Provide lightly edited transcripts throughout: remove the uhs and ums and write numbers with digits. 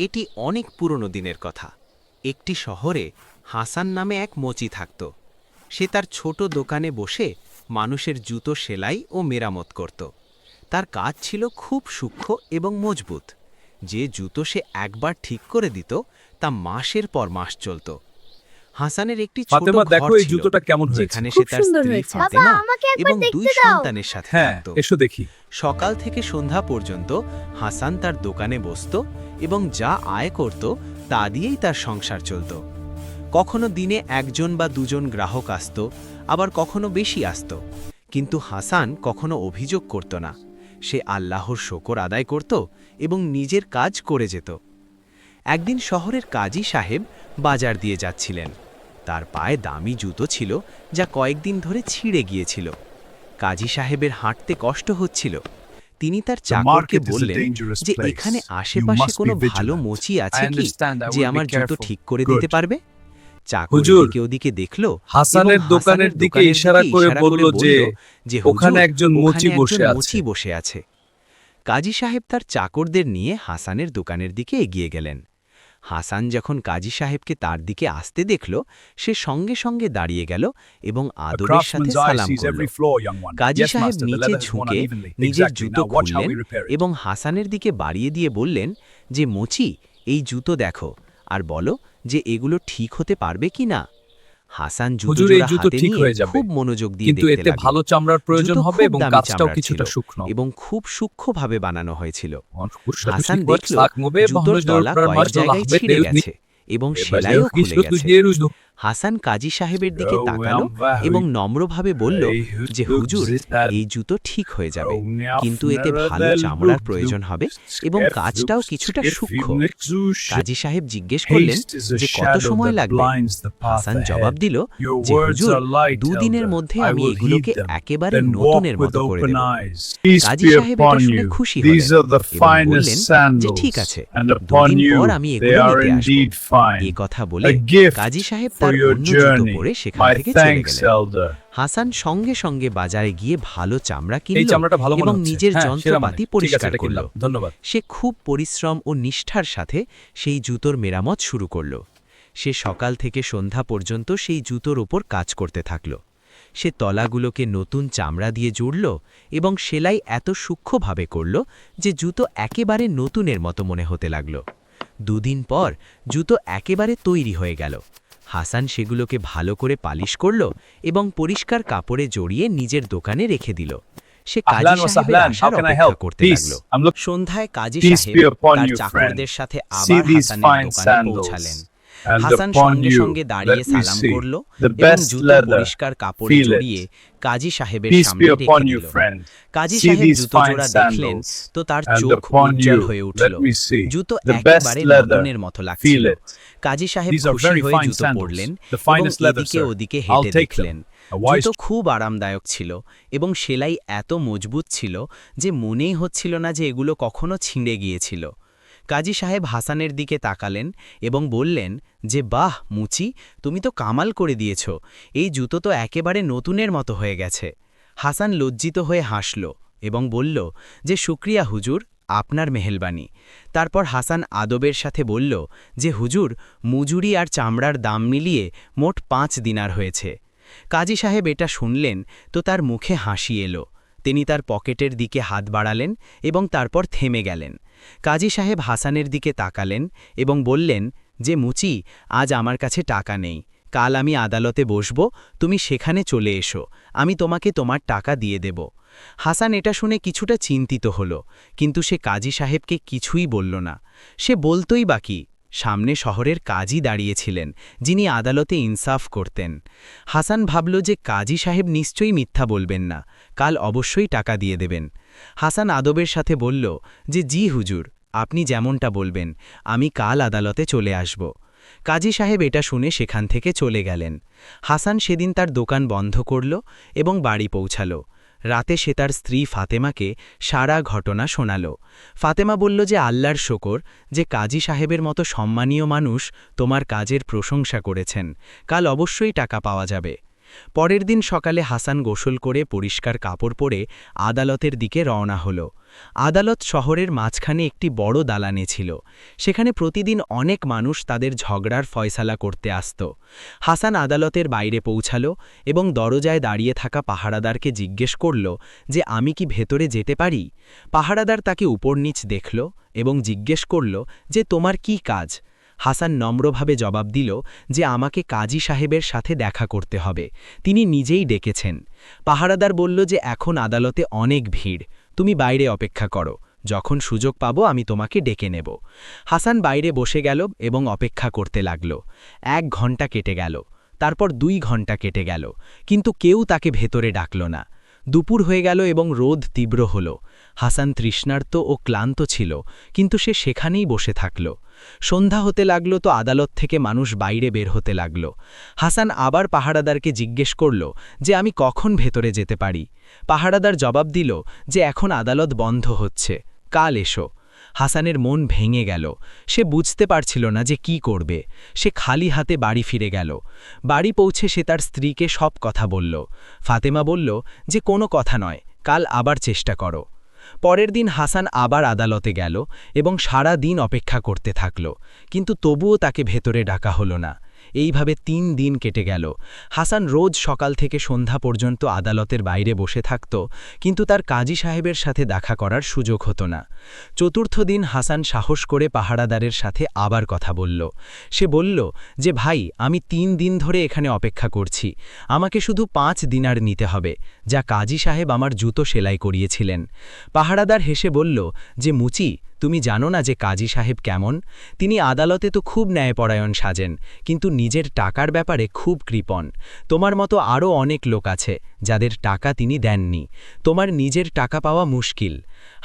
এটি অনেক পুরনো দিনের কথা। একটি শহরে হাসান নামে এক মোচি থাকত। সে তার ছোট দোকানে বসে মানুষের জুতো সেলাই ও মেরামত করত। তার কাজ ছিল খুব সূক্ষ্ম এবং মজবুত। যে জুতো সে একবার ঠিক করে দিত তা মাসের পর মাস চলত। হাসানের একটি ছোট ফাতেমা, ঘর দেখো এই ছিল, জুতোটা কেমন হয়েছে। যেখানে খুব সে তার সুন্দর স্ত্রী হয়েছে। ফাতেমা বাবা, আমাকে একবার এবং দেখতে 2 দাও। সন্তানের সাথে হ্যাঁ, থাকত। এসো দেখি। সকাল থেকে সন্ধ্যা পর্যন্ত হাসান তার দোকানে বসত এবং যা আয় করত তা দিয়েই তার সংসার চলত। কখনো দিনে 1 বা 2 গ্রাহক আসত, আবার কখনো বেশি আসত, কিন্তু হাসান কখনো অভিযোগ করত না। সে আল্লাহর শকর আদায় করত এবং নিজের কাজ করে যেত। একদিন শহরের কাজী সাহেব বাজার দিয়ে যাচ্ছিলেন। তার পায়ে দামি জুতো ছিল যা কয়েকদিন ধরে ছিঁড়ে গিয়েছিল। কাজী সাহেবের হাঁটতে কষ্ট হচ্ছিল। তিনি তার চাকরকে বললেন যে এখানে আশেপাশে কোনো ভালো মোচি আছে কি যে আমার জুতো ঠিক করে দিতে পারবে। চাকর হুজুর, এদিকে ওদিকে দেখল হাসানের দোকানের দিকে ইশারা করে বলল যে ওখানে একজন মোচি বসে আছে। কাজী সাহেব তার চাকরদের নিয়ে হাসানের দোকানের দিকে এগিয়ে গেলেন। হাসান যখন কাজী সাহেবকে তার দিকে আসতে দেখল, সে সঙ্গে সঙ্গে দাঁড়িয়ে গেল এবং আদবের সাথে সালাম করল। কাজী সাহেব নিচে ঝুঁকে নিজের জুতো খুললেন এবং হাসানের দিকে বাড়িয়ে দিয়ে বললেন যে মোচি, এই জুতো দেখো আর বলো যে এগুলো ঠিক হতে পারবে কি না। হাসান জুতো হাতে নিয়ে খুব মনোযোগ দিয়ে কিন্তু দেখতে এতে লাগল। ভালো চামড়ার প্রয়োজন জুতো হবে খুব এবং দামি কাজটাও চামড়ার কিছুটা ছিল শুকনো এবং খুব সূক্ষ্মভাবে বানানো হয়েছিল। হাসান হাসান দেখল জুতোর তলা কয়েক জায়গায় ছিঁড়ে গেছে এবং সেলাইও খুলে গেছে। হাসান কাজী সাহেবের দিকে তাকালো এবং নম্রভাবে বলল যে হুজুর, এই জুতো ঠিক হয়ে যাবে, কিন্তু এতে ভালো চামড়ার প্রয়োজন হবে এবং কাজটাও কিছুটা সূক্ষ্ম। কাজী সাহেব জিজ্ঞেস করলেন যে কত সময় লাগবে। হাসান জবাব দিল যে হুজুর, 2 দিনের মধ্যে আমি এগুলোকে একেবারে নতুনের মতো করে দেব। কাজী সাহেব এটা শুনে খুশি হলেন এবং বললেন যে ঠিক আছে, 2 দিন পর আমি এগুলো নিতে আসব। এই কথা বলে কাজী সাহেব তার অন্য জুতো পরে সেখান থেকে চলে গেলেন। হাসান সঙ্গে সঙ্গে বাজারে গিয়ে ভালো চামড়া কিনল এবং নিজের যন্ত্রপাতি পরিষ্কার করল। ধন্যবাদ। সে খুব পরিশ্রম ও নিষ্ঠার সাথে সেই জুতোর মেরামত শুরু করল। সে সকাল থেকে সন্ধ্যা পর্যন্ত সেই জুতোর ওপর কাজ করতে থাকল। সে তলাগুলোকে নতুন চামড়া দিয়ে জুড়ল এবং সেলাই এত সূক্ষ্মভাবে করল যে জুতো একেবারে নতুনের মতো মনে হতে লাগল। 2 দিন পর জুতো একেবারে তৈরি হয়ে গেল। হাসান সেগুলোকে ভালো করে পালিশ করল এবং পরিষ্কার কাপড়ে জড়িয়ে নিজের দোকানে রেখে দিল। সে কাজী সাহেবের আসার অপেক্ষা করতে লাগল। সন্ধ্যায় কাজী সাহেব তার চাকরদের সাথে আবার হাসানের দোকানে পৌঁছালেন। হাসান সঙ্গে সঙ্গে দাঁড়িয়ে সালাম করল এবং জুতো পরিষ্কার কাপড়ে জড়িয়ে কাজী সাহেবের সামনে রেখে দিল। কাজী সাহেব জুতো জোড়া দেখলেন তো তার চোখ উজ্জ্বল হয়ে উঠল। জুতো একেবারে নতুনের মতো লাগছিল। কাজী সাহেব খুশি হয়ে জুতো পরলেন এবং এদিকে ওদিকে হেঁটে দেখলেন। জুতো খুব আরামদায়ক ছিল এবং সেলাই এত মজবুত ছিল যে মনেই হচ্ছিল না যে এগুলো কখনো ছিঁড়ে গিয়েছিল। কাজী সাহেব হাসানের দিকে তাকালেন এবং বললেন যে বাহ মুচি, তুমি তো কামাল করে দিয়েছ, এই জুতো তো একেবারে নতুনের মতো হয়ে গেছে। হাসান লজ্জিত হয়ে হাসল এবং বলল যে শুকরিয়া হুজুর, আপনার মেহেরবানি। তারপর হাসান আদবের সাথে বলল যে হুজুর, মজুরি আর চামড়ার দাম মিলিয়ে মোট 5 দিনার হয়েছে। কাজী সাহেব এটা শুনলেন তো তার মুখে হাসি এলো। তিনি তার পকেটের দিকে হাত বাড়ালেন এবং তারপর থেমে গেলেন। কাজী সাহেব হাসানের দিকে তাকালেন এবং বললেন যে মুচি, আজ আমার কাছে টাকা নেই, কাল আমি আদালতে বসব, তুমি সেখানে চলে এসো, আমি তোমাকে তোমার টাকা দিয়ে দেব। হাসান এটা শুনে কিছুটা চিন্তিত হল, কিন্তু সে কাজী সাহেবকে কিছুই বলল না। সে বলতই বাকি, সামনে শহরের কাজী দাঁড়িয়েছিলেন যিনি আদালতে ইনসাফ করতেন। হাসান ভাবল যে কাজী সাহেব নিশ্চয়ই মিথ্যা বলবেন না, কাল অবশ্যই টাকা দিয়ে দেবেন। হাসান আদবের সাথে বলল যে জি হুজুর, আপনি যেমনটা বলবেন, আমি কাল আদালতে চলে আসব। কাজী সাহেব এটা শুনে সেখান থেকে চলে গেলেন। হাসান সেদিন তার দোকান বন্ধ করল এবং বাড়ি পৌঁছাল। রাতে সে তার স্ত্রী ফাতেমাকে সারা ঘটনা শোনাল। ফাতেমা বলল যে আল্লাহর শকর যে কাজী সাহেবের মতো সম্মানীয় মানুষ তোমার কাজের প্রশংসা করেছেন, কাল অবশ্যই টাকা পাওয়া যাবে। পরের দিন সকালে হাসান গোসল করে পরিষ্কার কাপড় পরে আদালতের দিকে রওনা হল। আদালত শহরের মাঝখানে একটি বড় দালানে ছিল। সেখানে প্রতিদিন অনেক মানুষ তাদের ঝগড়ার ফয়সালা করতে আসত। হাসান আদালতের বাইরে পৌঁছাল এবং দরজায় দাঁড়িয়ে থাকা পাহারাদারকে জিজ্ঞেস করল যে আমি কি ভেতরে যেতে পারি। পাহারাদার তাকে উপর নিচ দেখল এবং জিজ্ঞেস করল যে তোমার কি কাজ। হাসান নম্রভাবে জবাব দিল যে আমাকে কাজী সাহেবের সাথে দেখা করতে হবে, তিনি নিজেই ডেকেছেন। পাহারাদার বলল যে এখন আদালতে অনেক ভিড়, তুমি বাইরে অপেক্ষা করো, যখন সুযোগ পাবো আমি তোমাকে ডেকে নেব। হাসান বাইরে বসে গেল এবং অপেক্ষা করতে লাগল। 1 ঘন্টা কেটে গেল, তারপর 2 ঘন্টা কেটে গেল, কিন্তু কেউ তাকে ভেতরে ডাকল না। দুপুর হয়ে গেল এবং রোদ তীব্র হল। হাসান তৃষ্ণার্ত ও ক্লান্ত ছিল, কিন্তু সে সেখানেই বসে থাকল। সন্ধ্যা হতে লাগল তো আদালত থেকে মানুষ বাইরে বের হতে লাগল। হাসান আবার পাহারাদারকে জিজ্ঞেস করল যে আমি কখন ভেতরে যেতে পারি। পাহারাদার জবাব দিল যে এখন আদালত বন্ধ হচ্ছে, কাল এসো। হাসানের মন ভেঙে গেল, সে বুঝতে পারছিল না যে কি করবে। সে খালি হাতে বাড়ি ফিরে গেল। বাড়ি পৌঁছে সে তার স্ত্রীকে সব কথা বলল। ফাতেমা বলল যে কোনো কথা নয়, কাল আবার চেষ্টা করো। পরের দিন হাসান আবার আদালতে গেল এবং সারা দিন অপেক্ষা করতে থাকল, কিন্তু তবুও তাকে ভেতরে ডাকা হলো না। এইভাবে 3 দিন কেটে গেল। হাসান রোজ সকাল থেকে সন্ধ্যা পর্যন্ত আদালতের বাইরে বসে থাকত, কিন্তু তার কাজী সাহেবের সাথে দেখা করার সুযোগ হতো না। চতুর্থ দিন হাসান সাহস করে পাহারাদারের সাথে আবার কথা বলল। সে বলল যে ভাই, আমি 3 দিন ধরে এখানে অপেক্ষা করছি, আমাকে শুধু 5 দিনার নিতে হবে, যা কাজী সাহেব আমার জুতো সেলাই করিয়েছিলেন। পাহারাদার হেসে বলল যে মুচি, তুমি জানো না যে কাজী সাহেব কেমন? তিনি আদালতে তো খুব ন্যায়পরায়ণ সাজেন, কিন্তু নিজের টাকার ব্যাপারে খুব কৃপণ। তোমার মতো আরও অনেক লোক আছে যাদের টাকা তিনি দেননি, তোমার নিজের টাকা পাওয়া মুশকিল।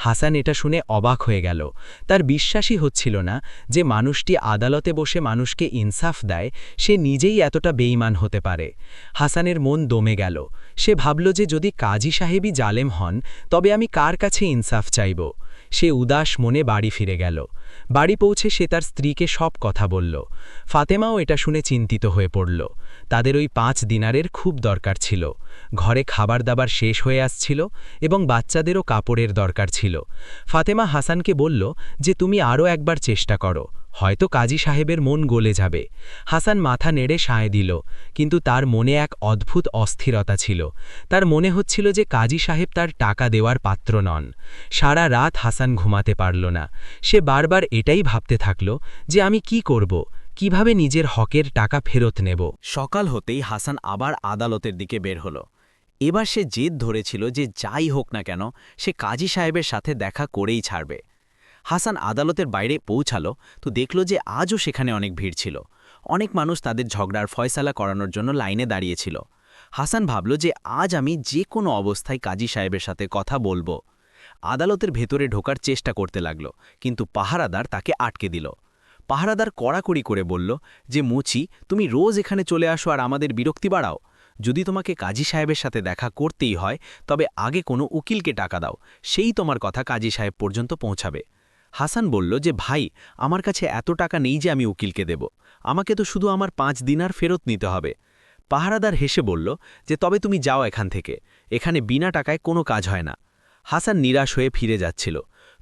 হাসান এটা শুনে অবাক হয়ে গেল। তার বিশ্বাসই হচ্ছিল না যে মানুষটি আদালতে বসে মানুষকে ইনসাফ দেয়, সে নিজেই এতটা বেঈমান হতে পারে। হাসানের মন দমে গেল। সে ভাবল যে যদি কাজী সাহেবই জালেম হন, তবে আমি কার কাছে ইনসাফ চাইব। সে উদাস মনে বাড়ি ফিরে গেল। বাড়ি পৌঁছে সে তার স্ত্রীকে সব কথা বলল। ফাতেমাও এটা শুনে চিন্তিত হয়ে পড়ল। তাদের ওই 5 দিনারের খুব দরকার ছিল। ঘরে খাবার দাবার শেষ হয়ে আসছিল এবং বাচ্চাদেরও কাপড়ের দরকার ছিল। ফাতেমা হাসানকে বলল যে তুমি আরও একবার চেষ্টা করো, হয়তো কাজী সাহেবের মন গলে যাবে। হাসান মাথা নেড়ে সায় দিল, কিন্তু তার মনে এক অদ্ভুত অস্থিরতা ছিল। তার মনে হচ্ছিল যে কাজী সাহেব তার টাকা দেওয়ার পাত্র নন। সারা রাত হাসান ঘুমাতে পারল না। সে বারবার এটাই ভাবতে থাকল যে আমি কি করব, কিভাবে নিজের হকের টাকা ফেরত নেব। সকাল হতেই হাসান আবার আদালতের দিকে বের হলো। এবার সে জেদ ধরেছিল যে যাই হোক না কেন সে কাজী সাহেবের সাথে দেখা করেই ছাড়বে। হাসান আদালতের বাইরে পৌঁছালো তো দেখল যে আজও সেখানে অনেক ভিড় ছিল। অনেক মানুষ তাদের ঝগড়ার ফয়সালা করানোর জন্য লাইনে দাঁড়িয়েছিল। হাসান ভাবল যে আজ আমি যে কোনো অবস্থায় কাজী সাহেবের সাথে কথা বলবো। আদালতের ভেতরে ঢোকার চেষ্টা করতে লাগল, কিন্তু পাহারাদার তাকে আটকে দিল। পাহারাদার কড়াকড়ি করে বলল যে মুচি, তুমি রোজ এখানে চলে আসো আর আমাদের বিরক্তি বাড়াও। যদি তোমাকে কাজী সাহেবের সাথে দেখা করতেই হয়, তবে আগে কোনো উকিলকে টাকা দাও, সেই তোমার কথা কাজী সাহেব পর্যন্ত পৌঁছাবে। হাসান বলল যে ভাই, আমার কাছে এত টাকা নেই যে আমি উকিলকে দেব, আমাকে তো শুধু আমার 5 দিনার ফেরত নিতে হবে। পাহারাদার হেসে বলল যে তবে তুমি যাও এখান থেকে, এখানে বিনা টাকায় কোনো কাজ হয় না। হাসান নিরাশ হয়ে ফিরে যাচ্ছিল।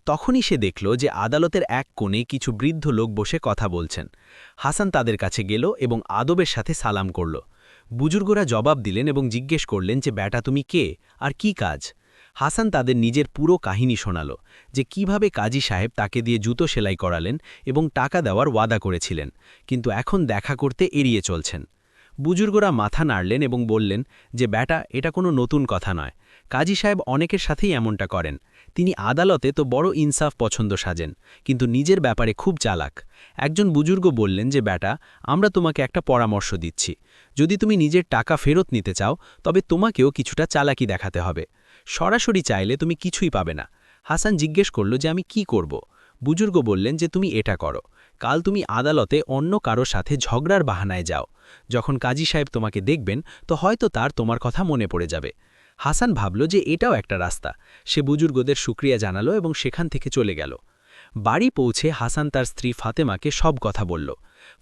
তখনই সে দেখল যে আদালতের এক কোণে কিছু বৃদ্ধ লোক বসে কথা বলছেন। হাসান তাদের কাছে গেল এবং আদবের সাথে সালাম করল। বুজুর্গরা জবাব দিলেন এবং জিজ্ঞেস করলেন যে বেটা তুমি কে আর কি কাজ। হাসান তাদের নিজের পুরো কাহিনী শোনাল, যে কিভাবে কাজী সাহেব তাকে দিয়ে জুতো সেলাই করালেন এবং টাকা দেওয়ার ওয়াদা করেছিলেন, কিন্তু এখন দেখা করতে এড়িয়ে চলছেন। বুজুর্গরা মাথা নাড়লেন এবং বললেন যে বেটা, এটা কোনো নতুন কথা নয়, কাজী সাহেব অনেকের সাথেই এমনটা করেন। তিনি আদালতে তো বড় ইনসাফ পছন্দ সাজেন, কিন্তু নিজের ব্যাপারে খুব চালাক। একজন বুজুর্গ বললেন যে বেটা, আমরা তোমাকে একটা পরামর্শ দিচ্ছি, যদি তুমি নিজের টাকা ফেরত নিতে চাও তবে তোমাকেও কিছুটা চালাকি দেখাতে হবে। সরাসরি চাইলে তুমি কিছুই পাবে না। হাসান জিজ্ঞেস করল যে আমি কি করব। বুজুর্গ বললেন যে তুমি এটা করো, কাল তুমি আদালতে অন্য কারো সাথে ঝগড়ার বাহানায় যাও। যখন কাজী সাহেব তোমাকে দেখবেন তো হয়তো তার তোমার কথা মনে পড়ে যাবে। হাসান ভাবল যে এটাও একটা রাস্তা। সে বুজুর্গদের শুকরিয়া জানালো এবং সেখান থেকে চলে গেল। বাড়ি পৌঁছে হাসান তার স্ত্রী ফাতেমাকে সব কথা বলল।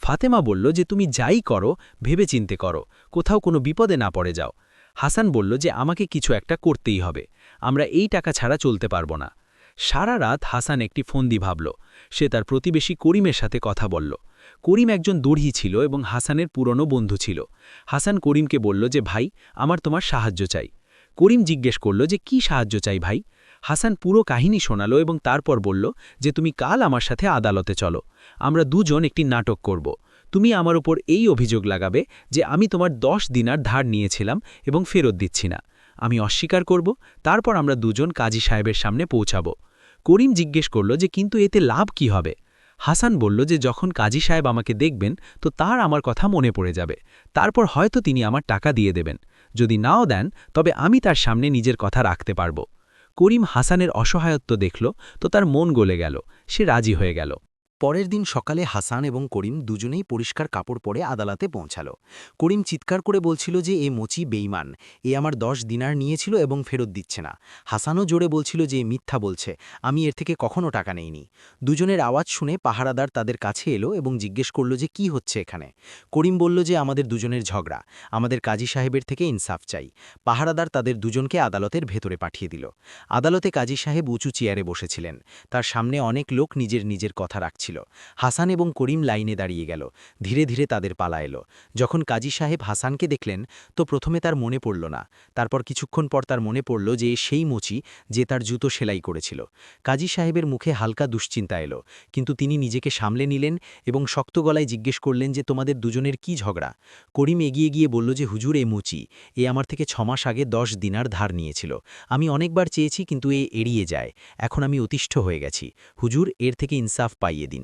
ফাতেমা বলল যে তুমি যাই করো ভেবেচিন্তে করো, কোথাও কোনো বিপদে না পড়ে যাও। হাসান বলল যে আমাকে কিছু একটা করতেই হবে, আমরা এই টাকা ছাড়া চলতে পারবো না। সারা রাত হাসান একটি ফন্দি ভাবল। সে তার প্রতিবেশী করিমের সাথে কথা বলল। করিম একজন দর্জি ছিল এবং হাসানের পুরনো বন্ধু ছিল। হাসান করিমকে বলল যে ভাই, আমার তোমার সাহায্য চাই। করিম জিজ্ঞেস করল যে কি সাহায্য চাই ভাই। হাসান পুরো কাহিনী শোনালো এবং তারপর বলল যে তুমি কাল আমার সাথে আদালতে চলো, আমরা দুজন একটি নাটক করব। তুমি আমার উপর এই অভিযোগ লাগাবে যে আমি তোমার 10 দিনার ধার নিয়েছিলাম এবং ফেরত দিচ্ছি না। আমি অস্বীকার করব, তারপর আমরা দুজন কাজী সাহেবের সামনে পৌঁছাব। করিম জিজ্ঞেস করল যে কিন্তু এতে লাভ কি হবে। হাসান বলল যে যখন কাজী সাহেব আমাকে দেখবেন তো তার আমার কথা মনে পড়ে যাবে, তারপর হয়তো তিনি আমার টাকা দিয়ে দেবেন। যদি নাও দেন তবে আমি তার সামনে নিজের কথা রাখতে পারব। করিম হাসানের অসহায়ত্ব দেখল তো তার মন গলে গেল, সে রাজি হয়ে গেল। পরের দিন সকালে হাসান এবং করিম দুজনেই পরিষ্কার কাপড় পরে আদালতে পৌঁছালো। করিম চিৎকার করে বলছিল যে এ মোচি বেঈমান, এ আমার 10 দিনার নিয়েছিল এবং ফেরত দিচ্ছে না। হাসানও জোরে বলছিল যে এ মিথ্যা বলছে, আমি এর থেকে কখনো টাকা নেইনি। দুজনের আওয়াজ শুনে পাহারাদার তাদের কাছে এলো এবং জিজ্ঞেস করল যে কি হচ্ছে এখানে। করিম বলল যে আমাদের দুজনের ঝগড়া, আমাদের কাজী সাহেবের থেকে ইনসাফ চাই। পাহারাদার তাদের দুজনকে আদালতের ভেতরে পাঠিয়ে দিল। আদালতে কাজী সাহেব উঁচু চেয়ারে বসেছিলেন, তার সামনে অনেক লোক নিজের নিজের কথা রাখছিল। হাসান এবং করিম লাইনে দাঁড়িয়ে গেল। ধীরে ধীরে তাদের পালা এলো। যখন কাজী সাহেব হাসানকে দেখলেন তো প্রথমে তার মনে পড়ল না, তারপর কিছুক্ষণ পর তার মনে পড়ল যে সেই মোচি যে তার জুতো সেলাই করেছিল। কাজী সাহেবের মুখে হালকা দুশ্চিন্তা এলো, কিন্তু তিনি নিজেকে সামলে নিলেন এবং শক্ত গলায় জিজ্ঞেস করলেন যে তোমাদের দুজনের কি ঝগড়া। করিম এগিয়ে গিয়ে বলল যে হুজুর, এ মোচি এ আমার থেকে 6 মাস আগে 10 দিনার ধার নিয়েছিল। আমি অনেকবার চেয়েছি কিন্তু এ এড়িয়ে যায়, এখন আমি অতিষ্ঠ হয়ে গেছি। হুজুর, এর থেকে ইনসাফ পাইয়ে দিন।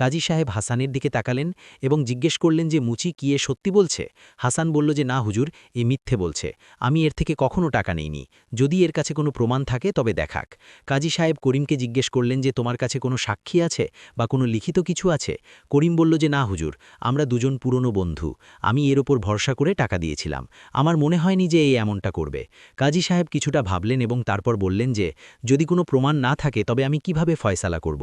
কাজী সাহেব হাসানের দিকে তাকালেন এবং জিজ্ঞেস করলেন যে মুচি কি এ সত্যি বলছে। হাসান বলল যে না হুজুর, এ মিথ্যে বলছে, আমি এর থেকে কখনো টাকা নেইনি, যদি এর কাছে কোনো প্রমাণ থাকে তবে দেখাক। কাজী সাহেব করিমকে জিজ্ঞেস করলেন যে তোমার কাছে কোনো সাক্ষী আছে বা কোনো লিখিত কিছু আছে। করিম বলল যে না হুজুর, আমরা দুজন পুরনো বন্ধু, আমি এর ওপর ভরসা করে টাকা দিয়েছিলাম, আমার মনে হয়নি যে এই এমনটা করবে। কাজী সাহেব কিছুটা ভাবলেন এবং তারপর বললেন যে যদি কোনো প্রমাণ না থাকে তবে আমি কিভাবে ফয়সালা করব।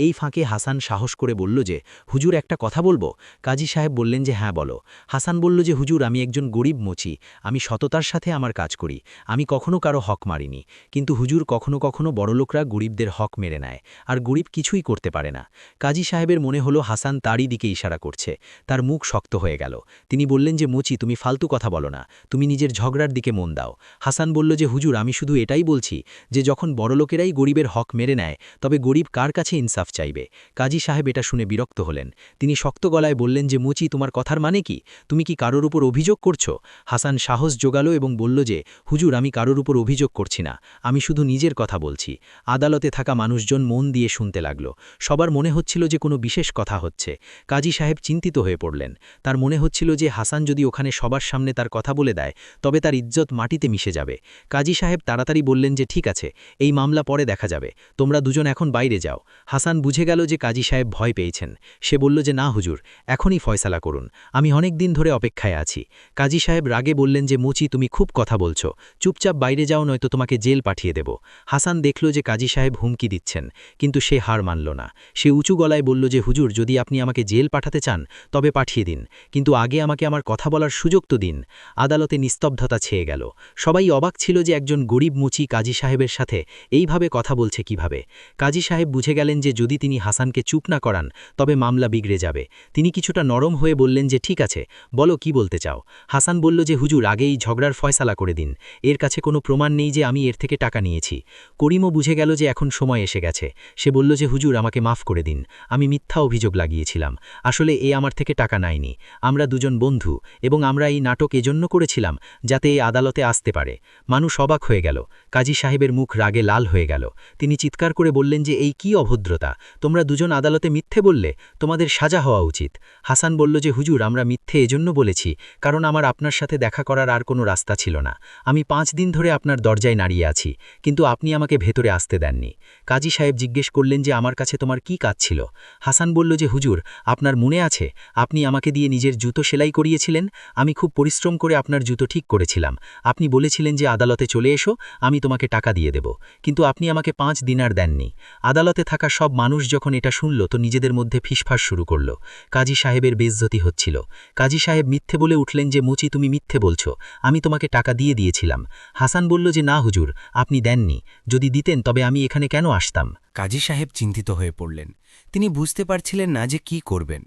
এই ফাঁকে হাসান সাহস করে বলল যে হুজুর, একটা কথা বলবো। কাজী সাহেব বললেন যে হ্যাঁ বলো। হাসান বলল যে হুজুর, আমি একজন গরিব মোচি, আমি সততার সাথে আমার কাজ করি, আমি কখনো কারো হক মারিনি, কিন্তু হুজুর কখনো কখনো বড়লোকরা গরিবদের হক মেরে নেয় আর গরিব কিছুই করতে পারে না। কাজী সাহেবের মনে হলো হাসান তারই দিকে ইশারা করছে, তার মুখ শক্ত হয়ে গেল। তিনি বললেন যে মোচি, তুমি ফালতু কথা বলো না, তুমি নিজের ঝগড়ার দিকে মন দাও। হাসান বলল যে হুজুর, আমি শুধু এটাই বলছি যে যখন বড়লোকেরাই গরিবের হক মেরে নেয় তবে গরিব কার কাছে ইনসাফ চাইবে। কাজী সাহেব এটা শুনে বিরক্ত হলেন, তিনি শক্ত গলায় বললেন যে মুচি, তোমার কথার মানে কি, তুমি কি কারোর উপর অভিযোগ করছো। হাসান সাহস জোগালো এবং বলল যে হুজুর, আমি কারোর উপর অভিযোগ করছি না, আমি শুধু নিজের কথা বলছি। আদালতে থাকা মানুষজন মন দিয়ে শুনতে লাগলো, সবার মনে হচ্ছিল যে কোনো বিশেষ কথা হচ্ছে। কাজী সাহেব চিন্তিত হয়ে পড়লেন, তার মনে হচ্ছিল যে হাসান যদি ওখানে সবার সামনে তার কথা বলে দেয় তবে তার ইজ্জত মাটিতে মিশে যাবে। কাজী সাহেব তাড়াতাড়ি বললেন যে ঠিক আছে, এই মামলা পরে দেখা যাবে, তোমরা দুজন এখন বাইরে যাও। হাসান বুঝে গেল যে কাজী সাহেব ভয় পেয়েছেন, সে বলল যে না হুজুর, এখনই ফয়সালা করুন, আমি অনেক দিন ধরে অপেক্ষায় আছি। কাজী সাহেব রাগে বললেন যে মুচি, তুমি খুব কথা বলছো, চুপচাপ বাইরে যাও, নয়তো তোমাকে জেল পাঠিয়ে দেব। হাসান দেখল যে কাজী সাহেব হুমকি দিচ্ছেন, কিন্তু সে হার মানল না। সে উঁচু গলায় বলল যে হুজুর, যদি আপনি আমাকে জেল পাঠাতে চান তবে পাঠিয়ে দিন, কিন্তু আগে আমাকে আমার কথা বলার সুযোগ তো দিন। আদালতে নিস্তব্ধতা ছেয়ে গেল, সবাই অবাক ছিল যে একজন গরিব মুচি কাজী সাহেবের সাথে এইভাবে কথা বলছে কিভাবে। কাজী সাহেব বুঝে গেলেন যে যদি তিনি হাসানকে চুপ না করান তবে মামলা বিগড়ে যাবে। তিনি কিছুটা নরম হয়ে বললেন যে ঠিক আছে, বলো কি বলতে চাও। হাসান বলল যে হুজুর, আগে এই ঝগড়ার ফয়সালা করে দিন, এর কাছে কোনো প্রমাণ নেই যে আমি এর থেকে টাকা নিয়েছি। করিমও বুঝে গেল যে এখন সময় এসে গেছে, সে বলল যে হুজুর, আমাকে মাফ করে দিন, আমি মিথ্যা অভিযোগ লাগিয়েছিলাম, আসলে এ আমার থেকে টাকা নেয়নি, আমরা দুজন বন্ধু এবং আমরা এই নাটক এজন্য করেছিলাম যাতে এই আদালতে আসতে পারে। মানুষ অবাক হয়ে গেল, কাজী সাহেবের মুখ রাগে লাল হয়ে গেল, তিনি চিৎকার করে বললেন যে এই কি অভদ্রতা, তোমরা দুজন আদালতে মিথ্যে বললে, তোমাদের সাজা হওয়া উচিত। হাসান বলল যে হুজুর, আমরা মিথ্যে এজন্য বলেছি কারণ আমার আপনার সাথে দেখা করার আর কোনো রাস্তা ছিল না, আমি 5 দিন ধরে আপনার দরজায় দাঁড়িয়ে আছি, কিন্তু আপনি আমাকে ভেতরে আসতে দেননি। কাজী সাহেব জিজ্ঞেস করলেন যে আমার কাছে তোমার কি কাজ ছিল। হাসান বলল যে হুজুর, আপনার মনে আছে আপনি আমাকে দিয়ে নিজের জুতো সেলাই করিয়েছিলেন, আমি খুব পরিশ্রম করে আপনার জুতো ঠিক করেছিলাম, আপনি বলেছিলেন যে আদালতে চলে এসো, আমি তোমাকে টাকা দিয়ে দেব, কিন্তু আপনি আমাকে 5 দিনার দেননি। আদালতে থাকা সব মানুষ যখন এটা শুনল শুনল তো নিজেদের মধ্যে ফিসফাস শুরু করল। কাজী সাহেবের বেইজ্জতি হচ্ছিল। কাজী সাহেব মিথ্যে বলে উঠলেন যে মুচি তুমি মিথ্যে বলছো, আমি তোমাকে টাকা দিয়ে দিয়েছিলাম। হাসান বলল যে না হুজুর, আপনি দেননি, যদি দিতেন তবে আমি এখানে কেন আসতাম। কাজী সাহেব চিন্তিত হয়ে পড়লেন। তিনি বুঝতে পারছিলেন না যে কি করবেন।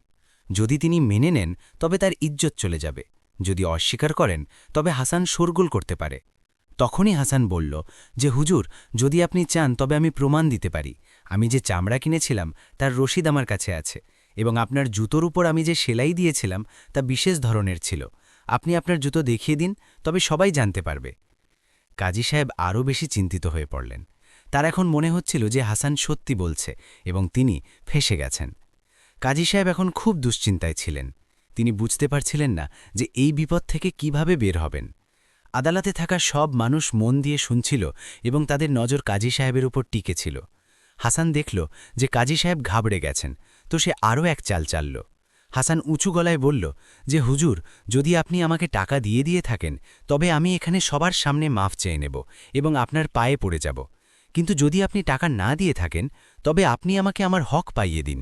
যদি তিনি মেনে নেন তবে তার ইজ্জত চলে যাবে, যদি অস্বীকার করেন তবে হাসান শোরগোল করতে পারে। তখনই হাসান বলল যে হুজুর, যদি আপনি চান তবে আমি প্রমাণ দিতে পারি। আমি যে চামড়া কিনেছিলাম তার রসিদ আমার কাছে আছে, এবং আপনার জুতোর উপর আমি যে সেলাই দিয়েছিলাম তা বিশেষ ধরনের ছিল। আপনি আপনার জুতো দেখিয়ে দিন, তবে সবাই জানতে পারবে। কাজী সাহেব আরও বেশি চিন্তিত হয়ে পড়লেন। তার এখন মনে হচ্ছিল যে হাসান সত্যি বলছে এবং তিনি ফেঁসে গেছেন। কাজী সাহেব এখন খুব দুশ্চিন্তায় ছিলেন। তিনি বুঝতে পারছিলেন না যে এই বিপদ থেকে কিভাবে বের হবেন। আদালতে থাকা সব মানুষ মন দিয়ে শুনছিল এবং তাদের নজর কাজী সাহেবের উপর টিকে ছিল। হাসান দেখল যে কাজী সাহেব ঘাবড়ে গেছেন, তো সে আরও এক চাল চালল। হাসান উঁচু গলায় বলল যে হুজুর, যদি আপনি আমাকে টাকা দিয়ে থাকেন তবে আমি এখানে সবার সামনে মাফ চেয়ে নেব এবং আপনার পায়ে পড়ে যাব। কিন্তু যদি আপনি টাকা না দিয়ে থাকেন তবে আপনি আমাকে আমার হক পাইয়ে দিন।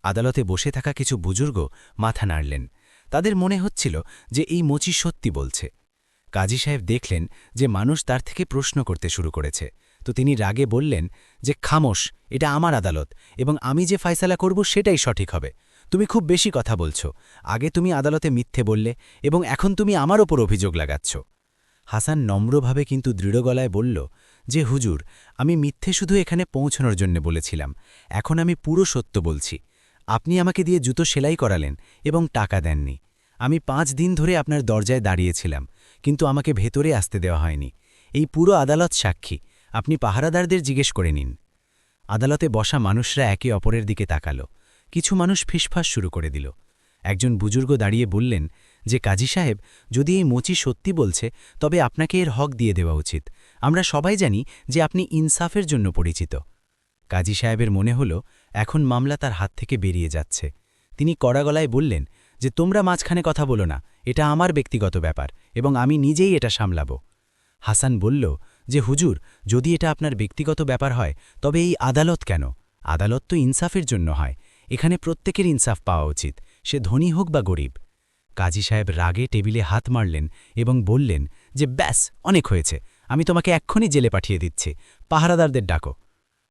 আদালতে বসে থাকা কিছু বুজুর্গ মাথা নাড়লেন। তাদের মনে হচ্ছিল যে এই মুচি সত্যি বলছে। কাজী সাহেব দেখলেন যে মানুষ তার থেকে প্রশ্ন করতে শুরু করেছে, তো তিনি রাগে বললেন যে খামোশ, এটা আমার আদালত এবং আমি যে ফয়সালা করব সেটাই সঠিক হবে। তুমি খুব বেশি কথা বলছো। আগে তুমি আদালতে মিথ্যে বললে এবং এখন তুমি আমার ওপর অভিযোগ লাগাচ্ছ। হাসান নম্রভাবে কিন্তু দৃঢ় গলায় বলল যে হুজুর, আমি মিথ্যে শুধু এখানে পৌঁছানোর জন্য বলেছিলাম, এখন আমি পুরো সত্য বলছি। আপনি আমাকে দিয়ে জুতো সেলাই করালেন এবং টাকা দেননি। আমি 5 দিন ধরে আপনার দরজায় দাঁড়িয়েছিলাম, কিন্তু আমাকে ভেতরে আসতে দেওয়া হয়নি। এই পুরো আদালত সাক্ষী, আপনি পাহারাদারদের জিজ্ঞেস করে নিন। আদালতে বসা মানুষরা একে অপরের দিকে তাকালো। কিছু মানুষ ফিসফাস শুরু করে দিল। একজন বুজুর্গ দাঁড়িয়ে বললেন যে কাজী সাহেব, যদি এই মুচি সত্যি বলছে তবে আপনাকে এর হক দিয়ে দেওয়া উচিত। আমরা সবাই জানি যে আপনি ইনসাফের জন্য পরিচিত। কাজী সাহেবের মনে হল এখন মামলা তার হাত থেকে বেরিয়ে যাচ্ছে। তিনি কড়া গলায় বললেন যে তোমরা মাঝখানে কথা বলো না, এটা আমার ব্যক্তিগত ব্যাপার এবং আমি নিজেই এটা সামলাব। হাসান বলল যে হুজুর, যদি এটা আপনার ব্যক্তিগত ব্যাপার হয় তবে এই আদালত কেন? আদালত তো ইনসাফের জন্য হয়। এখানে প্রত্যেকের ইনসাফ পাওয়া উচিত, সে ধনী হোক বা গরিব। কাজী সাহেব রাগে টেবিলে হাত মারলেন এবং বললেন যে ব্যাস, অনেক হয়েছে, আমি তোমাকে এক্ষুনি জেলে পাঠিয়ে দিচ্ছি, পাহারাদারদের ডাকো।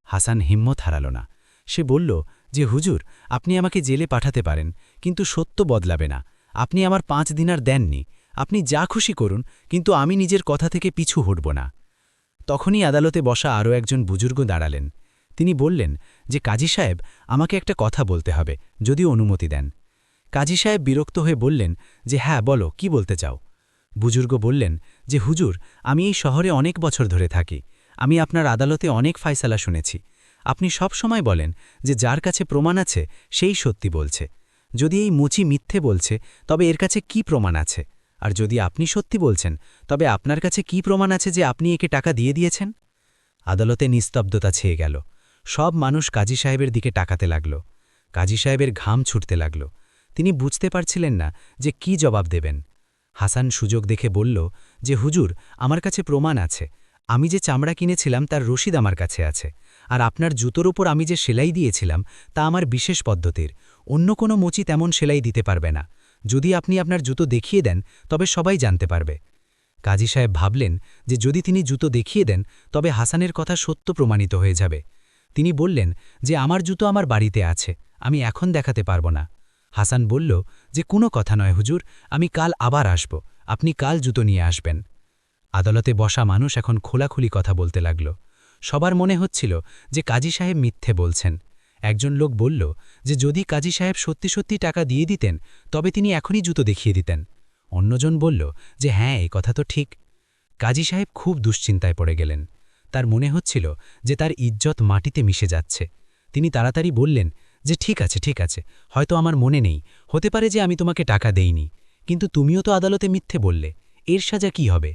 হাসান হিম্মত হারাল না। সে বলল যে হুজুর, আপনি আমাকে জেলে পাঠাতে পারেন, কিন্তু সত্য বদলাবে না। আপনি আমার 5 দিনার দেননি, আপনি যা খুশি করুন, কিন্তু আমি নিজের কথা থেকে পিছু হটব না। তখনই আদালতে বসা আরও একজন বুজুর্গ দাঁড়ালেন। তিনি বললেন যে কাজী সাহেব, আমাকে একটা কথা বলতে হবে, যদি অনুমতি দেন। কাজী সাহেব বিরক্ত হয়ে বললেন যে হ্যাঁ বলো, কি বলতে চাও? বুজুর্গ বললেন যে হুজুর, আমি এই শহরে অনেক বছর ধরে থাকি, আমি আপনার আদালতে অনেক ফায়সালা শুনেছি। আপনি সব সময় বলেন যে যার কাছে প্রমাণ আছে সেই সত্যি বলছে। যদি এই মুচি মিথ্যে বলছে তবে এর কাছে কি প্রমাণ আছে? আর যদি আপনি সত্যি বলছেন তবে আপনার কাছে কি প্রমাণ আছে যে আপনি একে টাকা দিয়ে দিয়েছেন? আদালতে নিস্তব্ধতা ছেয়ে গেল। সব মানুষ কাজী সাহেবের দিকে তাকাতে লাগল। কাজী সাহেবের ঘাম ছুটতে লাগল। তিনি বুঝতে পারছিলেন না যে কি জবাব দেবেন। হাসান সুযোগ দেখে বলল যে হুজুর, আমার কাছে প্রমাণ আছে। আমি যে চামড়া কিনেছিলাম তার রসিদ আমার কাছে আছে, আর আপনার জুতোর ওপর আমি যে সেলাই দিয়েছিলাম তা আমার বিশেষ পদ্ধতির, অন্য কোনো মুচি তেমন সেলাই দিতে পারবে না। যদি আপনি আপনার জুতো দেখিয়ে দেন তবে সবাই জানতে পারবে। কাজী সাহেব ভাবলেন যে যদি তিনি জুতো দেখিয়ে দেন তবে হাসানের কথা সত্য প্রমাণিত হয়ে যাবে। তিনি বললেন যে আমার জুতো আমার বাড়িতে আছে, আমি এখন দেখাতে পারব না। হাসান বলল যে কোনো কথা নয় হুজুর, আমি কাল আবার আসব, আপনি কাল জুতো নিয়ে আসবেন। আদালতে বসা মানুষ এখন খোলাখুলি কথা বলতে লাগল। সবার মনে হচ্ছিল যে কাজী সাহেব মিথ্যে বলছেন। একজন লোক বলল যে যদি কাজী সাহেব সত্যি সত্যি টাকা দিয়ে দিতেন তবে তিনি এখনই জুতো দেখিয়ে দিতেন। অন্যজন বলল যে হ্যাঁ, এই কথা তো ঠিক। কাজী সাহেব খুব দুশ্চিন্তায় পড়ে গেলেন। তার মনে হচ্ছিল যে তার ইজ্জত মাটিতে মিশে যাচ্ছে। তিনি তাড়াতাড়ি বললেন যে ঠিক আছে, হয়তো আমার মনে নেই, হতে পারে যে আমি তোমাকে টাকা দেইনি, কিন্তু তুমিও তো আদালতে মিথ্যে বললে, এর সাজা কি হবে?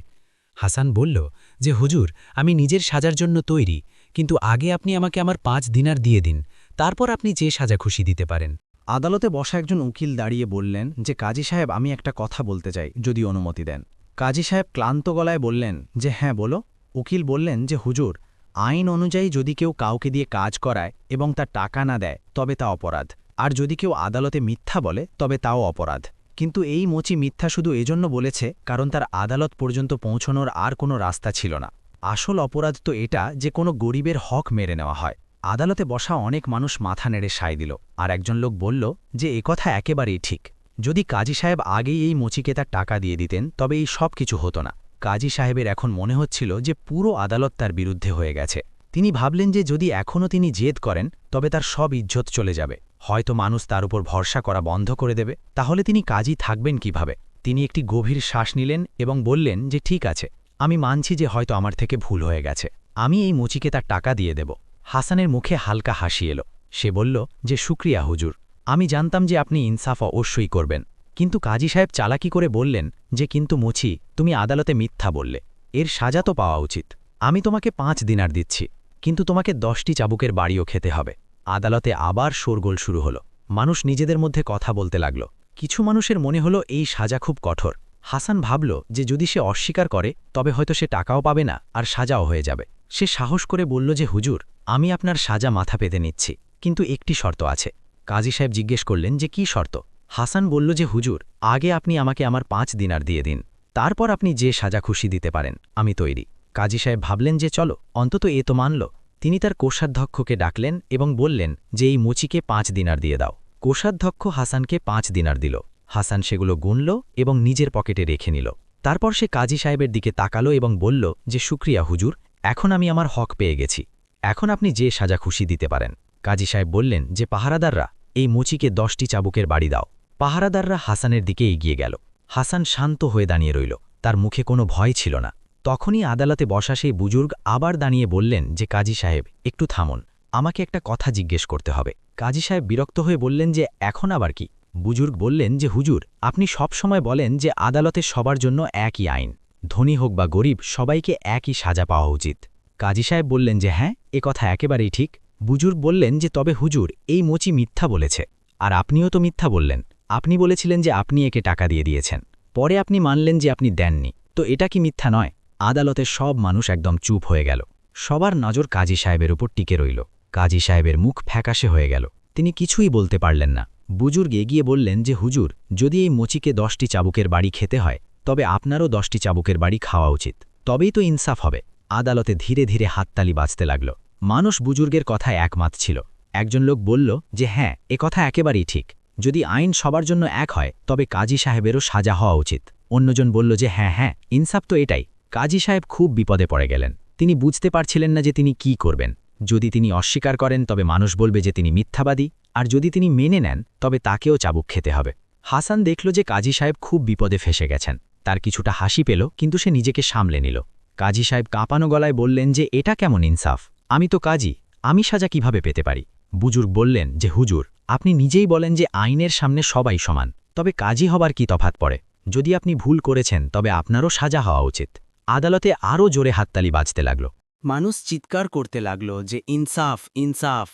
হাসান বলল যে হুজুর, আমি নিজের সাজার জন্য তৈরি, কিন্তু আগে আপনি আমাকে আমার 5 দিনার দিয়ে দিন, তারপর আপনি যে সাজা খুশি দিতে পারেন। আদালতে বসা একজন উকিল দাঁড়িয়ে বললেন যে কাজী সাহেব, আমি একটা কথা বলতে চাই, যদি অনুমতি দেন। কাজী সাহেব ক্লান্ত গলায় বললেন যে হ্যাঁ বলো। উকিল বললেন যে হুজুর, আইন অনুযায়ী যদি কেউ কাউকে দিয়ে কাজ করায় এবং তার টাকা না দেয় তবে তা অপরাধ, আর যদি কেউ আদালতে মিথ্যা বলে তবে তাও অপরাধ। কিন্তু এই মোচি মিথ্যা শুধু এজন্য বলেছে কারণ তার আদালত পর্যন্ত পৌঁছনোর আর কোনো রাস্তা ছিল না। আসল অপরাধ তো এটা যে কোনো গরিবের হক মেরে নেওয়া হয়। আদালতে বসা অনেক মানুষ মাথা নেড়ে সায় দিল, আর একজন লোক বলল যে কথা একেবারেই ঠিক। যদি কাজী সাহেব আগেই এই মোচিকে তার টাকা দিয়ে দিতেন তবে এই সব কিছু হতো না। কাজী সাহেবের এখন মনে হচ্ছিল যে পুরো আদালত তার বিরুদ্ধে হয়ে গেছে। তিনি ভাবলেন যে যদি এখনও তিনি জেদ করেন তবে তার সব ইজ্জত চলে যাবে, হয়তো মানুষ তার উপর ভরসা করা বন্ধ করে দেবে। তাহলে তিনি কাজী থাকবেন কিভাবে? তিনি একটি গভীর শ্বাস নিলেন এবং বললেন যে ঠিক আছে, আমি মানছি যে হয়তো আমার থেকে ভুল হয়ে গেছে, আমি এই মুচিকে তার টাকা দিয়ে দেব। হাসানের মুখে হালকা হাসি এলো। সে বলল যে শুক্রিয়া হুজুর, আমি জানতাম যে আপনি ইনসাফ অবশ্যই করবেন। কিন্তু কাজী সাহেব চালাকি করে বললেন যে কিন্তু মুচি, তুমি আদালতে মিথ্যা বললে, এর সাজা তো পাওয়া উচিত। আমি তোমাকে 5 দিনার দিচ্ছি, কিন্তু তোমাকে 10টি চাবুকের বাড়িও খেতে হবে। আদালতে আবার শোরগোল শুরু হলো। মানুষ নিজেদের মধ্যে কথা বলতে লাগল। কিছু মানুষের মনে হলো এই সাজা খুব কঠোর। হাসান ভাবল যে যদি সে অস্বীকার করে তবে হয়তো সে টাকাও পাবে না আর সাজাও হয়ে যাবে। সে সাহস করে বলল যে হুজুর, আমি আপনার সাজা মাথা পেতে নিচ্ছি, কিন্তু একটি শর্ত আছে। কাজী সাহেব জিজ্ঞেস করলেন যে কি শর্ত? হাসান বলল যে হুজুর, আগে আপনি আমাকে আমার 5 দিনার দিয়ে দিন, তারপর আপনি যে সাজা খুশি দিতে পারেন, আমি তৈরি। কাজী সাহেব ভাবলেন যে চলো, অন্তত এ তো মানল। তিনি তার কোষাধ্যক্ষকে ডাকলেন এবং বললেন যে এই মুচিকে 5 দিনার দিয়ে দাও। কোষাধ্যক্ষ হাসানকে 5 দিনার দিল। হাসান সেগুলো গুনল এবং নিজের পকেটে রেখে নিল। তারপর সে কাজী সাহেবের দিকে তাকালো এবং বলল যে শুক্রিয়া হুজুর, এখন আমি আমার হক পেয়ে গেছি, এখন আপনি যে সাজা খুশি দিতে পারেন। কাজী সাহেব বললেন যে পাহারাদাররা, এই মুচিকে 10টি চাবুকের বাড়ি দাও। পাহারাদাররা হাসানের দিকে এগিয়ে গেল। হাসান শান্ত হয়ে দাঁড়িয়ে রইল, তার মুখে কোনো ভয় ছিল না। তখনই আদালতে বসা সেই বুজুর্গ আবার দাঁড়িয়ে বললেন যে কাজী সাহেব, একটু থামুন, আমাকে একটা কথা জিজ্ঞেস করতে হবে। কাজী সাহেব বিরক্ত হয়ে বললেন যে এখন আবার কি? বুজুর্গ বললেন যে হুজুর, আপনি সব সময় বলেন যে আদালতে সবার জন্য একই আইন, ধনী হোক বা গরিব সবাইকে একই সাজা পাওয়া উচিত। কাজী সাহেব বললেন যে হ্যাঁ, এ কথা একেবারেই ঠিক। বুজুর্গ বললেন যে তবে হুজুর, এই মোচি মিথ্যা বলেছে, আর আপনিও তো মিথ্যা বললেন। আপনি বলেছিলেন যে আপনি একে টাকা দিয়ে দিয়েছেন, পরে আপনি মানলেন যে আপনি দেননি, তো এটা কি মিথ্যা নয়? আদালতে সব মানুষ একদম চুপ হয়ে গেল। সবার নজর কাজী সাহেবের উপর টিকে রইল। কাজী সাহেবের মুখ ফ্যাকাশে হয়ে গেল, তিনি কিছুই বলতে পারলেন না। বুজুর্গ এগিয়ে বললেন যে হুজুর, যদি এই মোচিকে 10টি চাবুকের বাড়ি খেতে হয় তবে আপনারও 10টি চাবুকের বাড়ি খাওয়া উচিত, তবেই তো ইনসাফ হবে। আদালতে ধীরে ধীরে হাততালি বাজতে লাগল। মানুষ বুজুর্গের কথায় একমত ছিল। একজন লোক বলল যে হ্যাঁ, এ কথা একেবারেই ঠিক, যদি আইন সবার জন্য এক হয় তবে কাজী সাহেবেরও সাজা হওয়া উচিত। অন্যজন বলল যে হ্যাঁ হ্যাঁ, ইনসাফ তো এটাই। কাজী সাহেব খুব বিপদে পড়ে গেলেন। তিনি বুঝতে পারছিলেন না যে তিনি কি করবেন। যদি তিনি অস্বীকার করেন তবে মানুষ বলবে যে তিনি মিথ্যাবাদী, আর যদি তিনি মেনে নেন তবে তাকেও চাবুক খেতে হবে। হাসান দেখল যে কাজী সাহেব খুব বিপদে ফেসে গেছেন। তার কিছুটা হাসি পেল, কিন্তু সে নিজেকে সামলে নিল। কাজী সাহেব কাঁপানো গলায় বললেন যে এটা কেমন ইনসাফ? আমি তো কাজী, আমি সাজা কিভাবে পেতে পারি? বুজুর্গ বললেন যে হুজুর, আপনি নিজেই বলেন যে আইনের সামনে সবাই সমান, তবে কাজী হবার কি তফাৎ পড়ে? যদি আপনি ভুল করেছেন তবে আপনারও সাজা হওয়া উচিত। আদালতে আরও জোরে হাততালি বাজতে লাগল। মানুষ চিৎকার করতে লাগল যে ইনসাফ, ইনসাফ।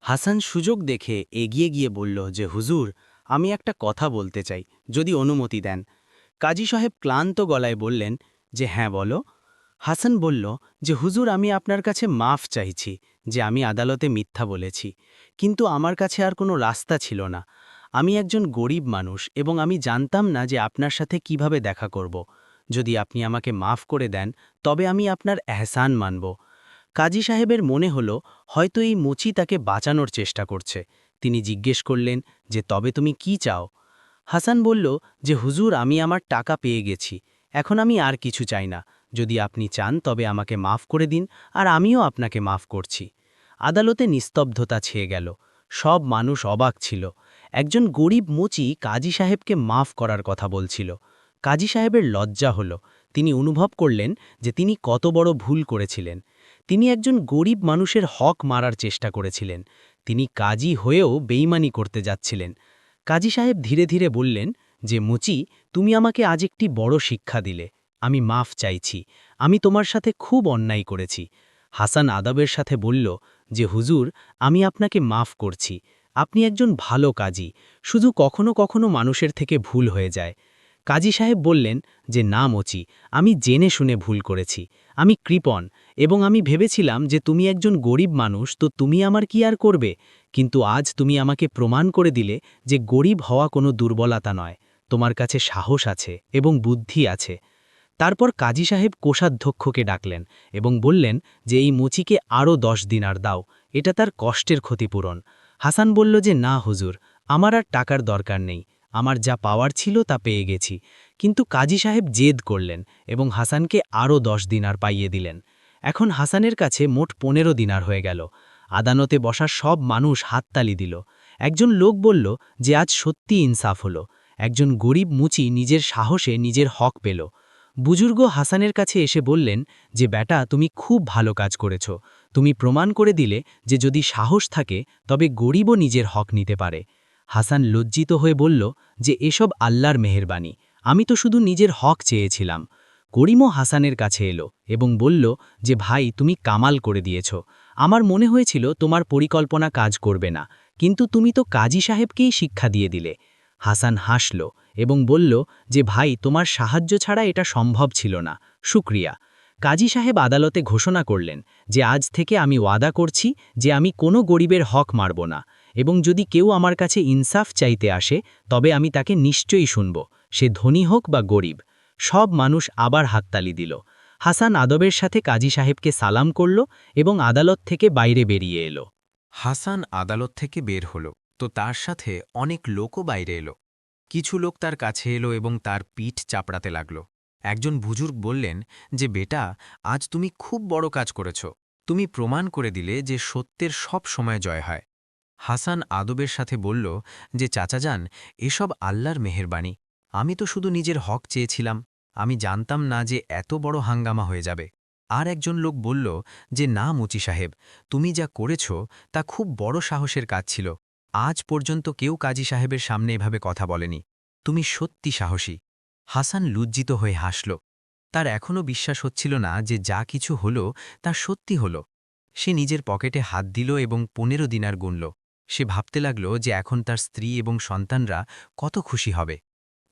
হাসান সুযোগ দেখে এগিয়ে গিয়ে বলল যে হুজুর, আমি একটা কথা বলতে চাই, যদি অনুমতি দেন। কাজী সাহেব ক্লান্ত গলায় বললেন যে হ্যাঁ বলো। হাসান বলল যে হুজুর, আমি আপনার কাছে মাফ চাইছি যে আমি আদালতে মিথ্যা বলেছি, কিন্তু আমার কাছে আর কোনো রাস্তা ছিল না। আমি একজন গরিব মানুষ এবং আমি জানতাম না যে আপনার সাথে কিভাবে দেখা করব। যদি আপনি আমাকে মাফ করে দেন তবে আমি আপনার এহসান মানব। কাজী সাহেবের মনে হল হয়তো এই মুচি তাকে বাঁচানোর চেষ্টা করছে। তিনি জিজ্ঞেস করলেন যে তবে তুমি কি চাও? হাসান বলল যে হুজুর, আমি আমার টাকা পেয়ে গেছি, এখন আমি আর কিছু চাই না। যদি আপনি চান তবে আমাকে মাফ করে দিন, আর আমিও আপনাকে মাফ করছি। আদালতে নিস্তব্ধতা ছেয়ে গেল। সব মানুষ অবাক ছিল। একজন গরিব মুচি কাজী সাহেবকে মাফ করার কথা বলছিল। কাজী সাহেবের লজ্জা হল। তিনি অনুভব করলেন যে তিনি কত বড় ভুল করেছিলেন। তিনি একজন গরিব মানুষের হক মারার চেষ্টা করেছিলেন। তিনি কাজী হয়েও বেইমানি করতে যাচ্ছিলেন। কাজী সাহেব ধীরে ধীরে বললেন যে মুচি, তুমি আমাকে আজ একটি বড় শিক্ষা দিলে। আমি মাফ চাইছি, আমি তোমার সাথে খুব অন্যায় করেছি। হাসান আদবের সাথে বলল যে হুজুর, আমি আপনাকে মাফ করছি, আপনি একজন ভালো কাজী, শুধু কখনো কখনো মানুষের থেকে ভুল হয়ে যায়। কাজী সাহেব বললেন যে না মোচি, আমি জেনে শুনে ভুল করেছি, আমি কৃপণ, এবং আমি ভেবেছিলাম যে তুমি একজন গরিব মানুষ, তো তুমি আমার কি আর করবে, কিন্তু আজ তুমি আমাকে প্রমাণ করে দিলে যে গরিব হওয়া কোনো দুর্বলতা নয়, তোমার কাছে সাহস আছে এবং বুদ্ধি আছে। তারপর কাজী সাহেব কোষাধ্যক্ষকে ডাকলেন এবং বললেন যে এই মুচিকে আরও 10 দিনার দাও, এটা তার কষ্টের ক্ষতিপূরণ। হাসান বলল যে না হুজুর, আমার আর টাকার দরকার নেই, আমার যা পাওয়ার ছিল তা পেয়ে গেছি। কিন্তু কাজী সাহেব জেদ করলেন এবং হাসানকে আরও 10 দিনার পাইয়ে দিলেন। এখন হাসানের কাছে মোট 15 দিনার হয়ে গেল। আদালতে বসা সব মানুষ হাততালি দিল। একজন লোক বলল যে আজ সত্যি ইনসাফ হলো, একজন গরিব মুচি নিজের সাহসে নিজের হক পেল। বুজুর্গ হাসানের কাছে এসে বললেন যে বেটা, তুমি খুব ভালো কাজ করেছ, তুমি প্রমাণ করে দিলে যে যদি সাহস থাকে তবে গরিবও নিজের হক নিতে পারে। হাসান লজ্জিত হয়ে বলল যে এসব আল্লাহর মেহেরবানি, আমি তো শুধু নিজের হক চেয়েছিলাম। করিমও হাসানের কাছে এলো এবং বলল যে ভাই, তুমি কামাল করে দিয়েছ, আমার মনে হয়েছিল তোমার পরিকল্পনা কাজ করবে না, কিন্তু তুমি তো কাজী সাহেবকেই শিক্ষা দিয়ে দিলে। হাসান হাসল এবং বলল যে ভাই, তোমার সাহায্য ছাড়া এটা সম্ভব ছিল না, শুক্রিয়া। কাজী সাহেব আদালতে ঘোষণা করলেন যে আজ থেকে আমি ওয়াদা করছি যে আমি কোনো গরিবের হক মারব না, এবং যদি কেউ আমার কাছে ইনসাফ চাইতে আসে তবে আমি তাকে নিশ্চয়ই শুনব, সে ধনী হোক বা গরিব। সব মানুষ আবার হাততালি দিল। হাসান আদবের সাথে কাজী সাহেবকে সালাম করল এবং আদালত থেকে বাইরে বেরিয়ে এলো। হাসান আদালত থেকে বের হল, তো তার সাথে অনেক লোকও বাইরে এলো। কিছু লোক তার কাছে এলো এবং তার পিঠ চাপড়াতে লাগল। একজন বুজুর্গ বললেন যে বেটা, আজ তুমি খুব বড় কাজ করেছ, তুমি প্রমাণ করে দিলে যে সত্যের সব সময় জয় হয়। হাসান আদবের সাথে বলল যে চাচাজান, এসব আল্লাহর মেহেরবানি, আমি তো শুধু নিজের হক চেয়েছিলাম, আমি জানতাম না যে এত বড় হাঙ্গামা হয়ে যাবে। আর একজন লোক বলল যে না মুচি সাহেব, তুমি যা করেছ তা খুব বড় সাহসের কাজ ছিল, আজ পর্যন্ত কেউ কাজী সাহেবের সামনে এভাবে কথা বলেনি, তুমি সত্যি সাহসী। হাসান লজ্জিত হয়ে হাসল। তার এখনও বিশ্বাস হচ্ছিল না যে যা কিছু হলো তা সত্যি হলো। সে নিজের পকেটে হাত দিল এবং 15 দিনার গুনল। সে ভাবতে লাগল যে এখন তার স্ত্রী এবং সন্তানরা কত খুশি হবে।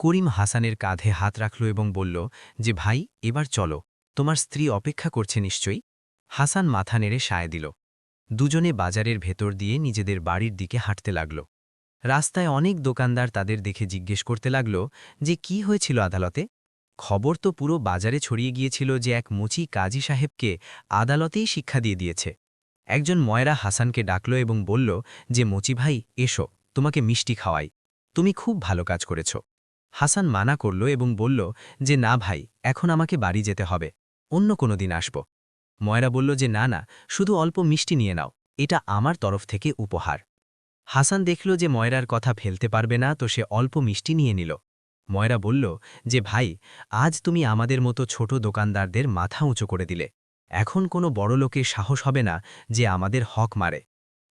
করিম হাসানের কাঁধে হাত রাখল এবং বলল যে ভাই, এবার চলো, তোমার স্ত্রী অপেক্ষা করছে নিশ্চয়ই। হাসান মাথা নেড়ে সায় দিল। দুজনে বাজারের ভেতর দিয়ে নিজেদের বাড়ির দিকে হাঁটতে লাগল। রাস্তায় অনেক দোকানদার তাদের দেখে জিজ্ঞেস করতে লাগল যে কি হয়েছিল আদালতে। খবর তো পুরো বাজারে ছড়িয়ে গিয়েছিল যে এক মুচি কাজী সাহেবকে আদালতেই শিক্ষা দিয়ে দিয়েছে। একজন ময়রা হাসানকে ডাকল এবং বলল যে মুচি ভাই, এসো, তোমাকে মিষ্টি খাওয়াই, তুমি খুব ভালো কাজ করেছ। হাসান মানা করল এবং বলল যে না ভাই, এখন আমাকে বাড়ি যেতে হবে, অন্য কোনো দিন আসব। ময়রা বলল যে না না, শুধু অল্প মিষ্টি নিয়ে নাও, এটা আমার তরফ থেকে উপহার। হাসান দেখল যে ময়রার কথা ফেলতে পারবে না, তো সে অল্প মিষ্টি নিয়ে নিল। ময়রা বলল যে ভাই, আজ তুমি আমাদের মতো ছোট দোকানদারদের মাথা উঁচু করে দিলে, এখন কোনো বড় লোকের সাহস হবে না যে আমাদের হক মারে।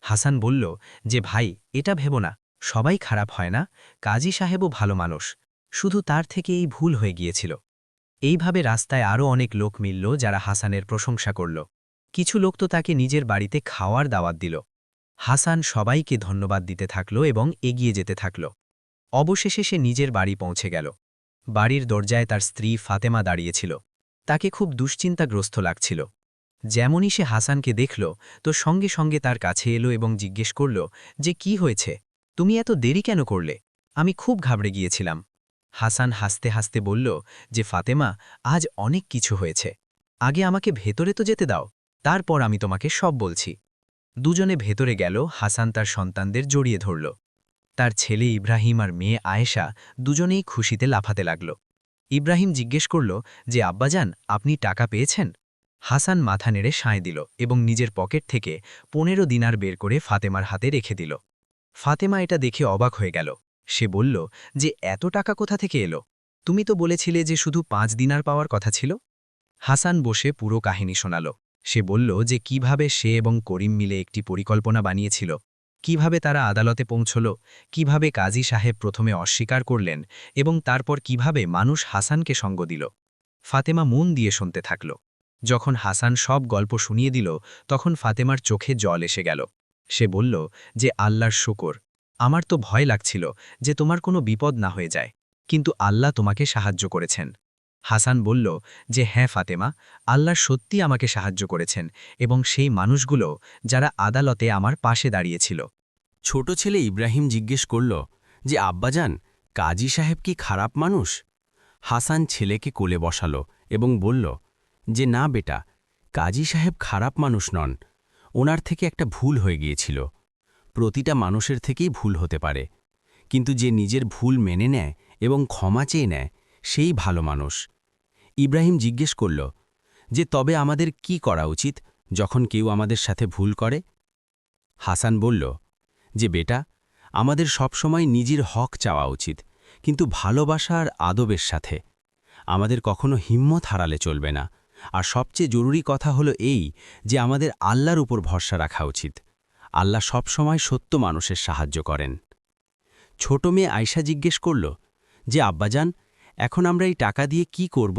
হাসান বলল যে ভাই, এটা ভেবো না, সবাই খারাপ হয় না, কাজী সাহেবও ভালো মানুষ, শুধু তার থেকে এই ভুল হয়ে গিয়েছিল। এইভাবে রাস্তায় আরও অনেক লোক মিলল যারা হাসানের প্রশংসা করল। কিছু লোক তো তাকে নিজের বাড়িতে খাওয়ার দাওয়াত দিল। হাসান সবাইকে ধন্যবাদ দিতে থাকল এবং এগিয়ে যেতে থাকল। অবশেষে সে নিজের বাড়ি পৌঁছে গেল। বাড়ির দরজায় তার স্ত্রী ফাতেমা দাঁড়িয়েছিল। তাকে খুব দুশ্চিন্তাগ্রস্ত লাগছিল। যেমনই সে হাসানকে দেখল, তো সঙ্গে সঙ্গে তার কাছে এলো এবং জিজ্ঞেস করল যে কি হয়েছে, তুমি এত দেরি কেন করলে, আমি খুব ঘাবড়ে গিয়েছিলাম। হাসান হাসতে হাসতে বলল যে ফাতেমা, আজ অনেক কিছু হয়েছে, আগে আমাকে ভেতরে তো যেতে দাও, তারপর আমি তোমাকে সব বলছি। দুজনে ভেতরে গেল। হাসান তার সন্তানদের জড়িয়ে ধরল। তার ছেলে ইব্রাহিম আর মেয়ে আয়েশা দুজনেই খুশিতে লাফাতে লাগল। ইব্রাহিম জিজ্ঞেস করল যে আব্বাজান, আপনি টাকা পেয়েছেন? হাসান মাথা নেড়ে সায় দিল এবং নিজের পকেট থেকে 15 দিনার বের করে ফাতেমার হাতে রেখে দিল। ফাতেমা এটা দেখে অবাক হয়ে গেল। সে বলল যে এত টাকা কোথা থেকে এলো, তুমি তো বলেছিলে যে শুধু 5 দিনার পাওয়ার কথা ছিল। হাসান বসে পুরো কাহিনী শোনাল। সে বলল যে কিভাবে সে এবং করিম মিলে একটি পরিকল্পনা বানিয়েছিল, কিভাবে তারা আদালতে পৌঁছল, কিভাবে কাজী সাহেব প্রথমে অস্বীকার করলেন এবং তারপর কিভাবে মানুষ হাসানকে সঙ্গ দিল। ফাতেমা মন দিয়ে শুনতে থাকল। যখন হাসান সব গল্প শুনিয়ে দিল, তখন ফাতেমার চোখে জল এসে গেল। সে বলল যে আল্লাহর শুকর, আমার তো ভয় লাগছিল যে তোমার কোনো বিপদ না হয়ে যায়, কিন্তু আল্লাহ তোমাকে সাহায্য করেছেন। হাসান বলল যে হ্যাঁ ফাতেমা, আল্লাহ সত্যি আমাকে সাহায্য করেছেন এবং সেই মানুষগুলো যারা আদালতে আমার পাশে দাঁড়িয়েছিল। ছোট ছেলে ইব্রাহিম জিজ্ঞেস করল যে আব্বাজান, কাজী সাহেব কি খারাপ মানুষ? হাসান ছেলেকে কোলে বসালো এবং বলল যে না বেটা, কাজী সাহেব খারাপ মানুষ নন। ওনার থেকে একটা ভুল হয়ে গিয়েছিল। প্রতিটা মানুষের থেকেই ভুল হতে পারে, কিন্তু যে নিজের ভুল মেনে নেয় এবং ক্ষমা চেয়ে নেয় সেই ভালো মানুষ। ইব্রাহিম জিজ্ঞেস করল যে তবে আমাদের কি করা উচিত যখন কেউ আমাদের সাথে ভুল করে? হাসান বলল যে বেটা, আমাদের সবসময় নিজের হক চাওয়া উচিত, কিন্তু ভালোবাসা আর আদবের সাথে। আমাদের কখনো হিম্মত হারালে চলবে না। আর সবচেয়ে জরুরি কথা হলো এই যে আমাদের আল্লাহর উপর ভরসা রাখা উচিত। আল্লাহ সবসময় সত্য মানুষের সাহায্য করেন। ছোট মেয়ে আয়শা জিজ্ঞেস করল যে আব্বাজান, এখন আমরা এই টাকা দিয়ে কি করব?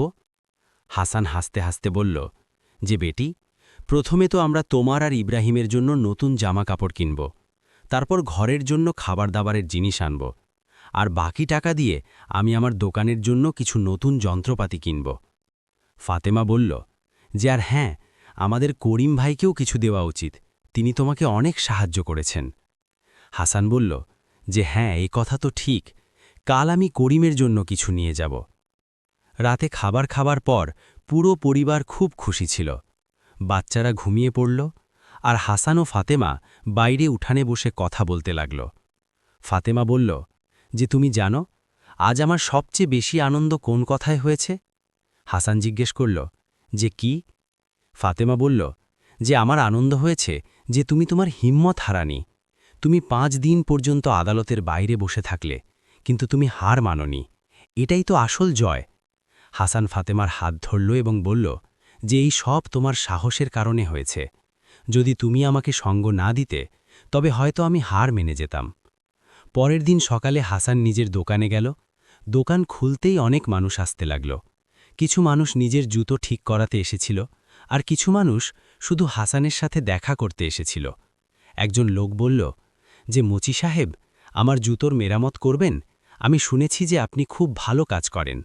হাসান হাসতে হাসতে বলল যে বেটি, প্রথমে তো আমরা তোমার আর ইব্রাহিমের জন্য নতুন জামা কাপড় কিনব, তারপর ঘরের জন্য খাবার দাবারের জিনিস আনব, আর বাকি টাকা দিয়ে আমি আমার দোকানের জন্য কিছু নতুন যন্ত্রপাতি কিনব। ফাতেমা বলল যে আর হ্যাঁ, আমাদের করিম ভাইকেও কিছু দেওয়া উচিত, তিনি তোমাকে অনেক সাহায্য করেছেন। হাসান বলল যে হ্যাঁ, এই কথা তো ঠিক, কাল আমি করিমের জন্য কিছু নিয়ে যাব। রাতে খাবার খাবার পর পুরো পরিবার খুব খুশি ছিল। বাচ্চারা ঘুমিয়ে পড়ল, আর হাসান ও ফাতেমা বাইরে উঠানে বসে কথা বলতে লাগল। ফাতেমা বলল যে তুমি জানো, আজ আমার সবচেয়ে বেশি আনন্দ কোন কথায় হয়েছে? হাসান জিজ্ঞেস করল যে কি? ফাতেমা বলল যে আমার আনন্দ হয়েছে যে তুমি তোমার হিম্মত হারানি। তুমি 5 দিন পর্যন্ত আদালতের বাইরে বসে থাকলে, কিন্তু তুমি হার মানোনি। এটাই তো আসল জয়। হাসান ফাতেমার হাত ধরল এবং বলল যে এই সব তোমার সাহসের কারণে হয়েছে। যদি তুমি আমাকে সঙ্গ না দিতে, তবে হয়তো আমি হার মেনে যেতাম। পরের দিন সকালে হাসান নিজের দোকানে গেল। দোকান খুলতেই অনেক মানুষ আসতে লাগল। কিছু মানুষ নিজের জুতো ঠিক করাতে এসেছিল, আর কিছু মানুষ শুধু হাসানের সাথে দেখা করতে এসেছিল। একজন লোক বলল যে মুচি সাহেব, আমার জুতোর মেরামত করবেন? আমি শুনেছি যে আপনি খুব ভালো কাজ করেন।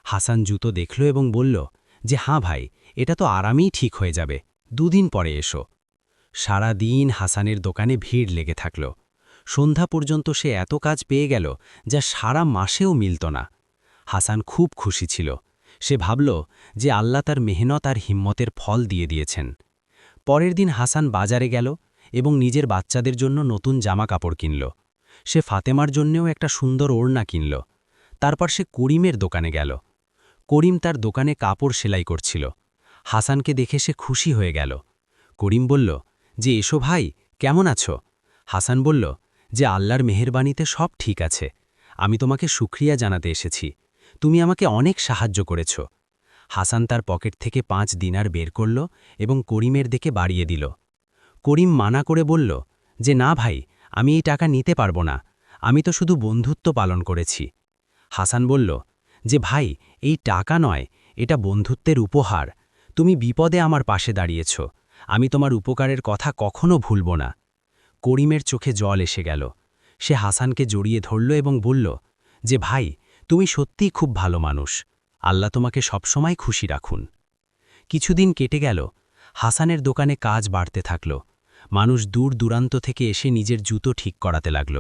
হাসান জুতো দেখল এবং বলল যে হ্যাঁ ভাই, এটা তো আরামেই ঠিক হয়ে যাবে, 2 দিন পরে এসো। সারা দিন হাসানের দোকানে ভিড় লেগে থাকল। সন্ধ্যা পর্যন্ত সে এত কাজ পেয়ে গেল যা সারা মাসেও মিলত না। হাসান খুব খুশি ছিল। সে ভাবল যে আল্লাহ তার মেহনত আর হিম্মতের ফল দিয়ে দিয়েছেন। পরের দিন হাসান বাজারে গেল এবং নিজের বাচ্চাদের জন্য নতুন জামা কাপড় কিনল। সে ফাতেমার জন্যেও একটা সুন্দর ওড়না কিনল। তারপর সে করিমের দোকানে গেল। করিম তার দোকানে কাপড় সেলাই করছিল। হাসানকে দেখে সে খুশি হয়ে গেল। করিম বলল যে এসো ভাই, কেমন আছো? হাসান বলল যে আল্লাহর মেহেরবানিতে সব ঠিক আছে। আমি তোমাকে শুকরিয়া জানাতে এসেছি, তুমি আমাকে অনেক সাহায্য করেছ। হাসান তার পকেট থেকে 5 দিনার বের করল এবং করিমের দিকে বাড়িয়ে দিল। করিম মানা করে বলল যে না ভাই, আমি এই টাকা নিতে পারবো না, আমি তো শুধু বন্ধুত্ব পালন করেছি। হাসান বলল যে ভাই, এই টাকা নয়, এটা বন্ধুত্বের উপহার। তুমি বিপদে আমার পাশে দাঁড়িয়েছ, আমি তোমার উপকারের কথা কখনো ভুলব না। করিমের চোখে জল এসে গেল। সে হাসানকে জড়িয়ে ধরল এবং বলল যে ভাই, তুমি সত্যিই খুব ভালো মানুষ, আল্লাহ তোমাকে সবসময় খুশি রাখুন। কিছুদিন কেটে গেল। হাসানের দোকানে কাজ বাড়তে থাকল। মানুষ দূর দূরান্ত থেকে এসে নিজের জুতো ঠিক করাতে লাগল।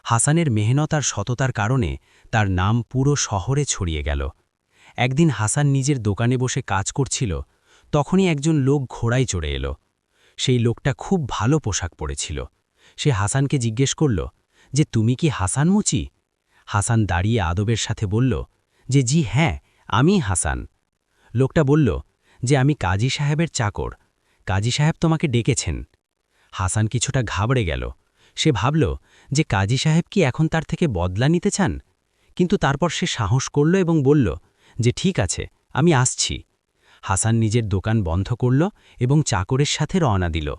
হাসানের মেহনত আর সততার কারণে তার নাম পুরো শহরে ছড়িয়ে গেল। একদিন হাসান নিজের দোকানে বসে কাজ করছিল, তখনই একজন লোক ঘোড়ায় চড়ে এলো। সেই লোকটা খুব ভালো পোশাক পরেছিল। সে হাসানকে জিজ্ঞেস করল যে তুমি কি হাসান মুচি? হাসান দাঁড়িয়ে আদবের সাথে বলল যে জি হ্যাঁ, আমি হাসান। লোকটা বলল যে আমি কাজী সাহেবের চাকর, কাজী সাহেব তোমাকে ডেকেছেন। হাসান কিছুটা ঘাবড়ে গেল। সে ভাবল যে কাজী সাহেব কি এখন তার থেকে বদলা নিতে চান, কিন্তু তারপর সে সাহস করল এবং বলল যে ঠিক আছে, আমি আসছি। হাসান নিজের দোকান বন্ধ করল এবং চাকরের সাথে রওনা দিল।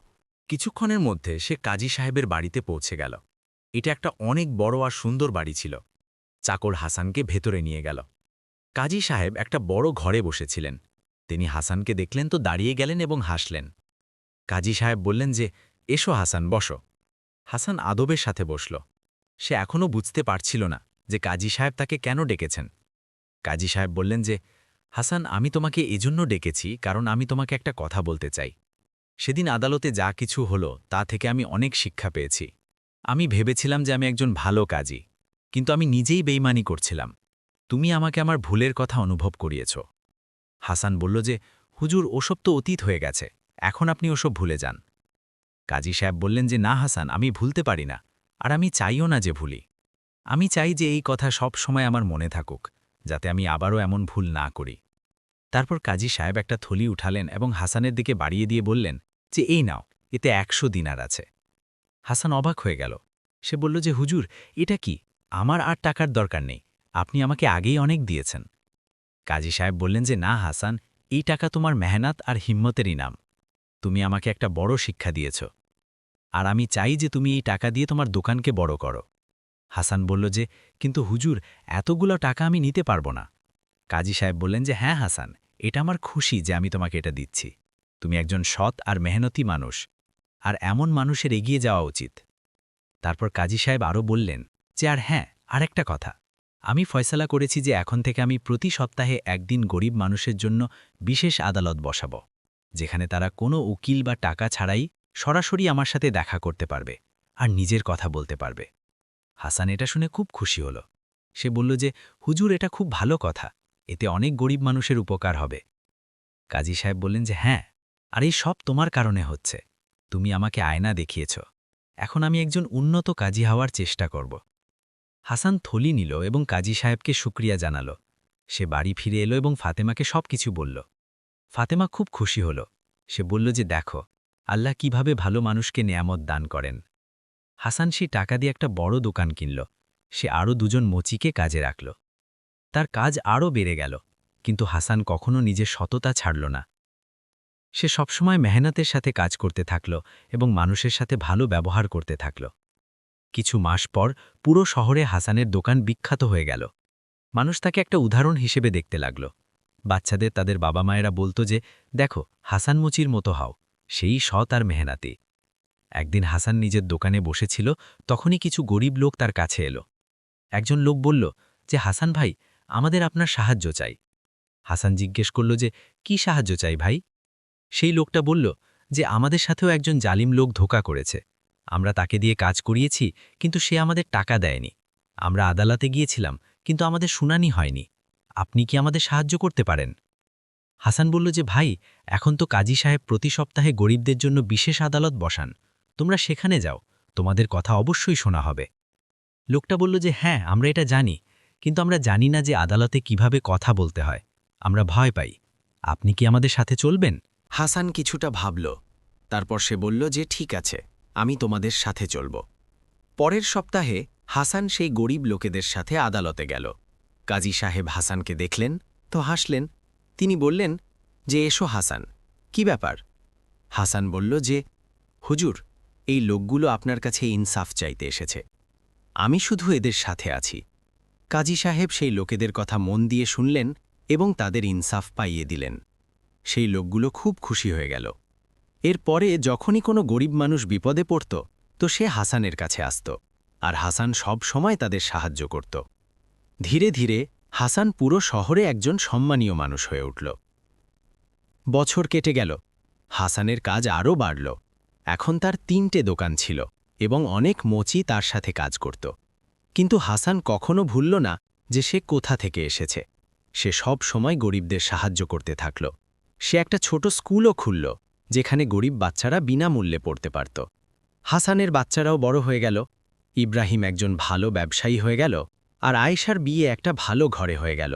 কিছুক্ষণের মধ্যে সে কাজী সাহেবের বাড়িতে পৌঁছে গেল। এটা একটা অনেক বড় আর সুন্দর বাড়ি ছিল। চাকর হাসানকে ভেতরে নিয়ে গেল। কাজী সাহেব একটা বড় ঘরে বসেছিলেন। তিনি হাসানকে দেখলেন তো দাঁড়িয়ে গেলেন এবং হাসলেন। কাজী সাহেব বললেন যে এসো হাসান, বসো। হাসান আদবের সাথে বসল। সে এখনও বুঝতে পারছিল না যে কাজী সাহেব তাকে কেন ডেকেছেন। কাজী সাহেব বললেন যে, হাসান, আমি তোমাকে এজন্য ডেকেছি কারণ আমি তোমাকে একটা কথা বলতে চাই। সেদিন আদালতে যা কিছু হলো তা থেকে আমি অনেক শিক্ষা পেয়েছি। আমি ভেবেছিলাম যে আমি একজন ভালো কাজী, কিন্তু আমি নিজেই বেইমানি করছিলাম। তুমি আমাকে আমার ভুলের কথা অনুভব করিয়েছ। হাসান বলল যে, হুজুর, ওসব তো অতীত হয়ে গেছে, এখন আপনি ওসব ভুলে যান। কাজী সাহেব বললেন যে, না হাসান, আমি ভুলতে পারি না, আর আমি চাইও না যে ভুলি। আমি চাই যে এই কথা সব সময় আমার মনে থাকুক, যাতে আমি আবারও এমন ভুল না করি। তারপর কাজী সাহেব একটা থলি উঠালেন এবং হাসানের দিকে বাড়িয়ে দিয়ে বললেন যে, এই নাও, এতে 100 দিনার আছে। হাসান অবাক হয়ে গেল। সে বলল যে, হুজুর, এটা কি? আমার আর টাকার দরকার নেই, আপনি আমাকে আগেই অনেক দিয়েছেন। কাজী সাহেব বললেন যে, না হাসান, এই টাকা তোমার মেহনত আর হিম্মতের ইনাম। তুমি আমাকে একটা বড় শিক্ষা দিয়েছ, আর আমি চাই যে তুমি এই টাকা দিয়ে তোমার দোকানকে বড় করো। হাসান বলল যে, কিন্তু হুজুর, এতগুলো টাকা আমি নিতে পারবো না। কাজী সাহেব বললেন যে, হ্যাঁ হাসান, এটা আমার খুশি যে আমি তোমাকে এটা দিচ্ছি। তুমি একজন সৎ আর মেহনতি মানুষ, আর এমন মানুষের এগিয়ে যাওয়া উচিত। তারপর কাজী সাহেব আরও বললেন যে, আর হ্যাঁ, আরেকটা কথা, আমি ফয়সালা করেছি যে এখন থেকে আমি প্রতি সপ্তাহে একদিন গরিব মানুষের জন্য বিশেষ আদালত বসাব, যেখানে তারা কোনো উকিল বা টাকা ছাড়াই সরাসরি আমার সাথে দেখা করতে পারবে আর নিজের কথা বলতে পারবে। হাসান এটা শুনে খুব খুশি হল। সে বলল যে, হুজুর, এটা খুব ভালো কথা, এতে অনেক গরিব মানুষের উপকার হবে। কাজী সাহেব বললেন যে, হ্যাঁ, আর এই সব তোমার কারণে হচ্ছে। তুমি আমাকে আয়না দেখিয়েছ, এখন আমি একজন উন্নত কাজী হওয়ার চেষ্টা করব। হাসান থলি নিল এবং কাজী সাহেবকে শুকরিয়া জানাল। সে বাড়ি ফিরে এলো এবং ফাতেমাকে সব কিছু বলল। ফাতেমা খুব খুশি হল। সে বলল যে, দেখো, আল্লাহ কিভাবে ভালো মানুষকে নেয়ামত দান করেন। হাসান সেই টাকা দিয়ে একটা বড় দোকান কিনল। সে আরও 2 জন মচিকে কাজে রাখল। তার কাজ আরও বেড়ে গেল, কিন্তু হাসান কখনো নিজের সততা ছাড়ল না। সে সবসময় মেহনতের সাথে কাজ করতে থাকল এবং মানুষের সাথে ভালো ব্যবহার করতে থাকল। কিছু মাস পর পুরো শহরে হাসানের দোকান বিখ্যাত হয়ে গেল। মানুষ তাকে একটা উদাহরণ হিসেবে দেখতে লাগল। বাচ্চাদের তাদের বাবা মায়েরা বলতো যে, দেখো, হাসান মুচির মতো হও, সেই সৎ আর মেহনতি। একদিন হাসান নিজের দোকানে বসেছিল, তখনই কিছু গরিব লোক তার কাছে এলো। একজন লোক বলল যে, হাসান ভাই, আমাদের আপনার সাহায্য চাই। হাসান জিজ্ঞেস করল যে, কি সাহায্য চাই ভাই? সেই লোকটা বলল যে, আমাদের সাথেও একজন জালিম লোক ধোঁকা করেছে। আমরা তাকে দিয়ে কাজ করিয়েছি, কিন্তু সে আমাদের টাকা দেয়নি। আমরা আদালতে গিয়েছিলাম, কিন্তু আমাদের শুনানি হয়নি। আপনি কি আমাদের সাহায্য করতে পারেন? হাসান বলল যে, ভাই, এখন তো কাজী সাহেব প্রতি সপ্তাহে গরিবদের জন্য বিশেষ আদালত বসান। তোমরা সেখানে যাও, তোমাদের কথা অবশ্যই শোনা হবে। লোকটা বলল যে, হ্যাঁ, আমরা এটা জানি, কিন্তু আমরা জানি না যে আদালতে কিভাবে কথা বলতে হয়। আমরা ভয় পাই। আপনি কি আমাদের সাথে চলবেন? হাসান কিছুটা ভাবল। তারপর সে বলল যে, ঠিক আছে, আমি তোমাদের সাথে চলব। পরের সপ্তাহে হাসান সেই গরিব লোকেদের সাথে আদালতে গেল। কাজী সাহেব হাসানকে দেখলেন তো হাসলেন। তিনি বললেন যে, এসো হাসান, কি ব্যাপার? হাসান বলল যে, হুজুর, এই লোকগুলো আপনার কাছে ইনসাফ চাইতে এসেছে। আমি শুধু এদের সাথে আছি। কাজী সাহেব সেই লোকেদের কথা মন দিয়ে শুনলেন এবং তাদের ইনসাফ পাইয়ে দিলেন। সেই লোকগুলো খুব খুশি হয়ে গেল। এরপরে যখনই কোনো গরিব মানুষ বিপদে পড়ত, তো সে হাসানের কাছে আসত, আর হাসান সব সময় তাদের সাহায্য করত। ধীরে ধীরে হাসান পুরো শহরে একজন সম্মানীয় মানুষ হয়ে উঠল। বছর কেটে গেল। হাসানের কাজ আরও বাড়ল। এখন তার 3টে দোকান ছিল এবং অনেক মচি তার সাথে কাজ করত। কিন্তু হাসান কখনো ভুলল না যে সে কোথা থেকে এসেছে। সে সব সময় গরিবদের সাহায্য করতে থাকল। সে একটা ছোট স্কুলও খুলল, যেখানে গরিব বাচ্চারা বিনামূল্যে পড়তে পারত। হাসানের বাচ্চারাও বড় হয়ে গেল। ইব্রাহিম একজন ভালো ব্যবসায়ী হয়ে গেল, আর আয়েশার বিয়ে একটা ভালো ঘরে হয়ে গেল।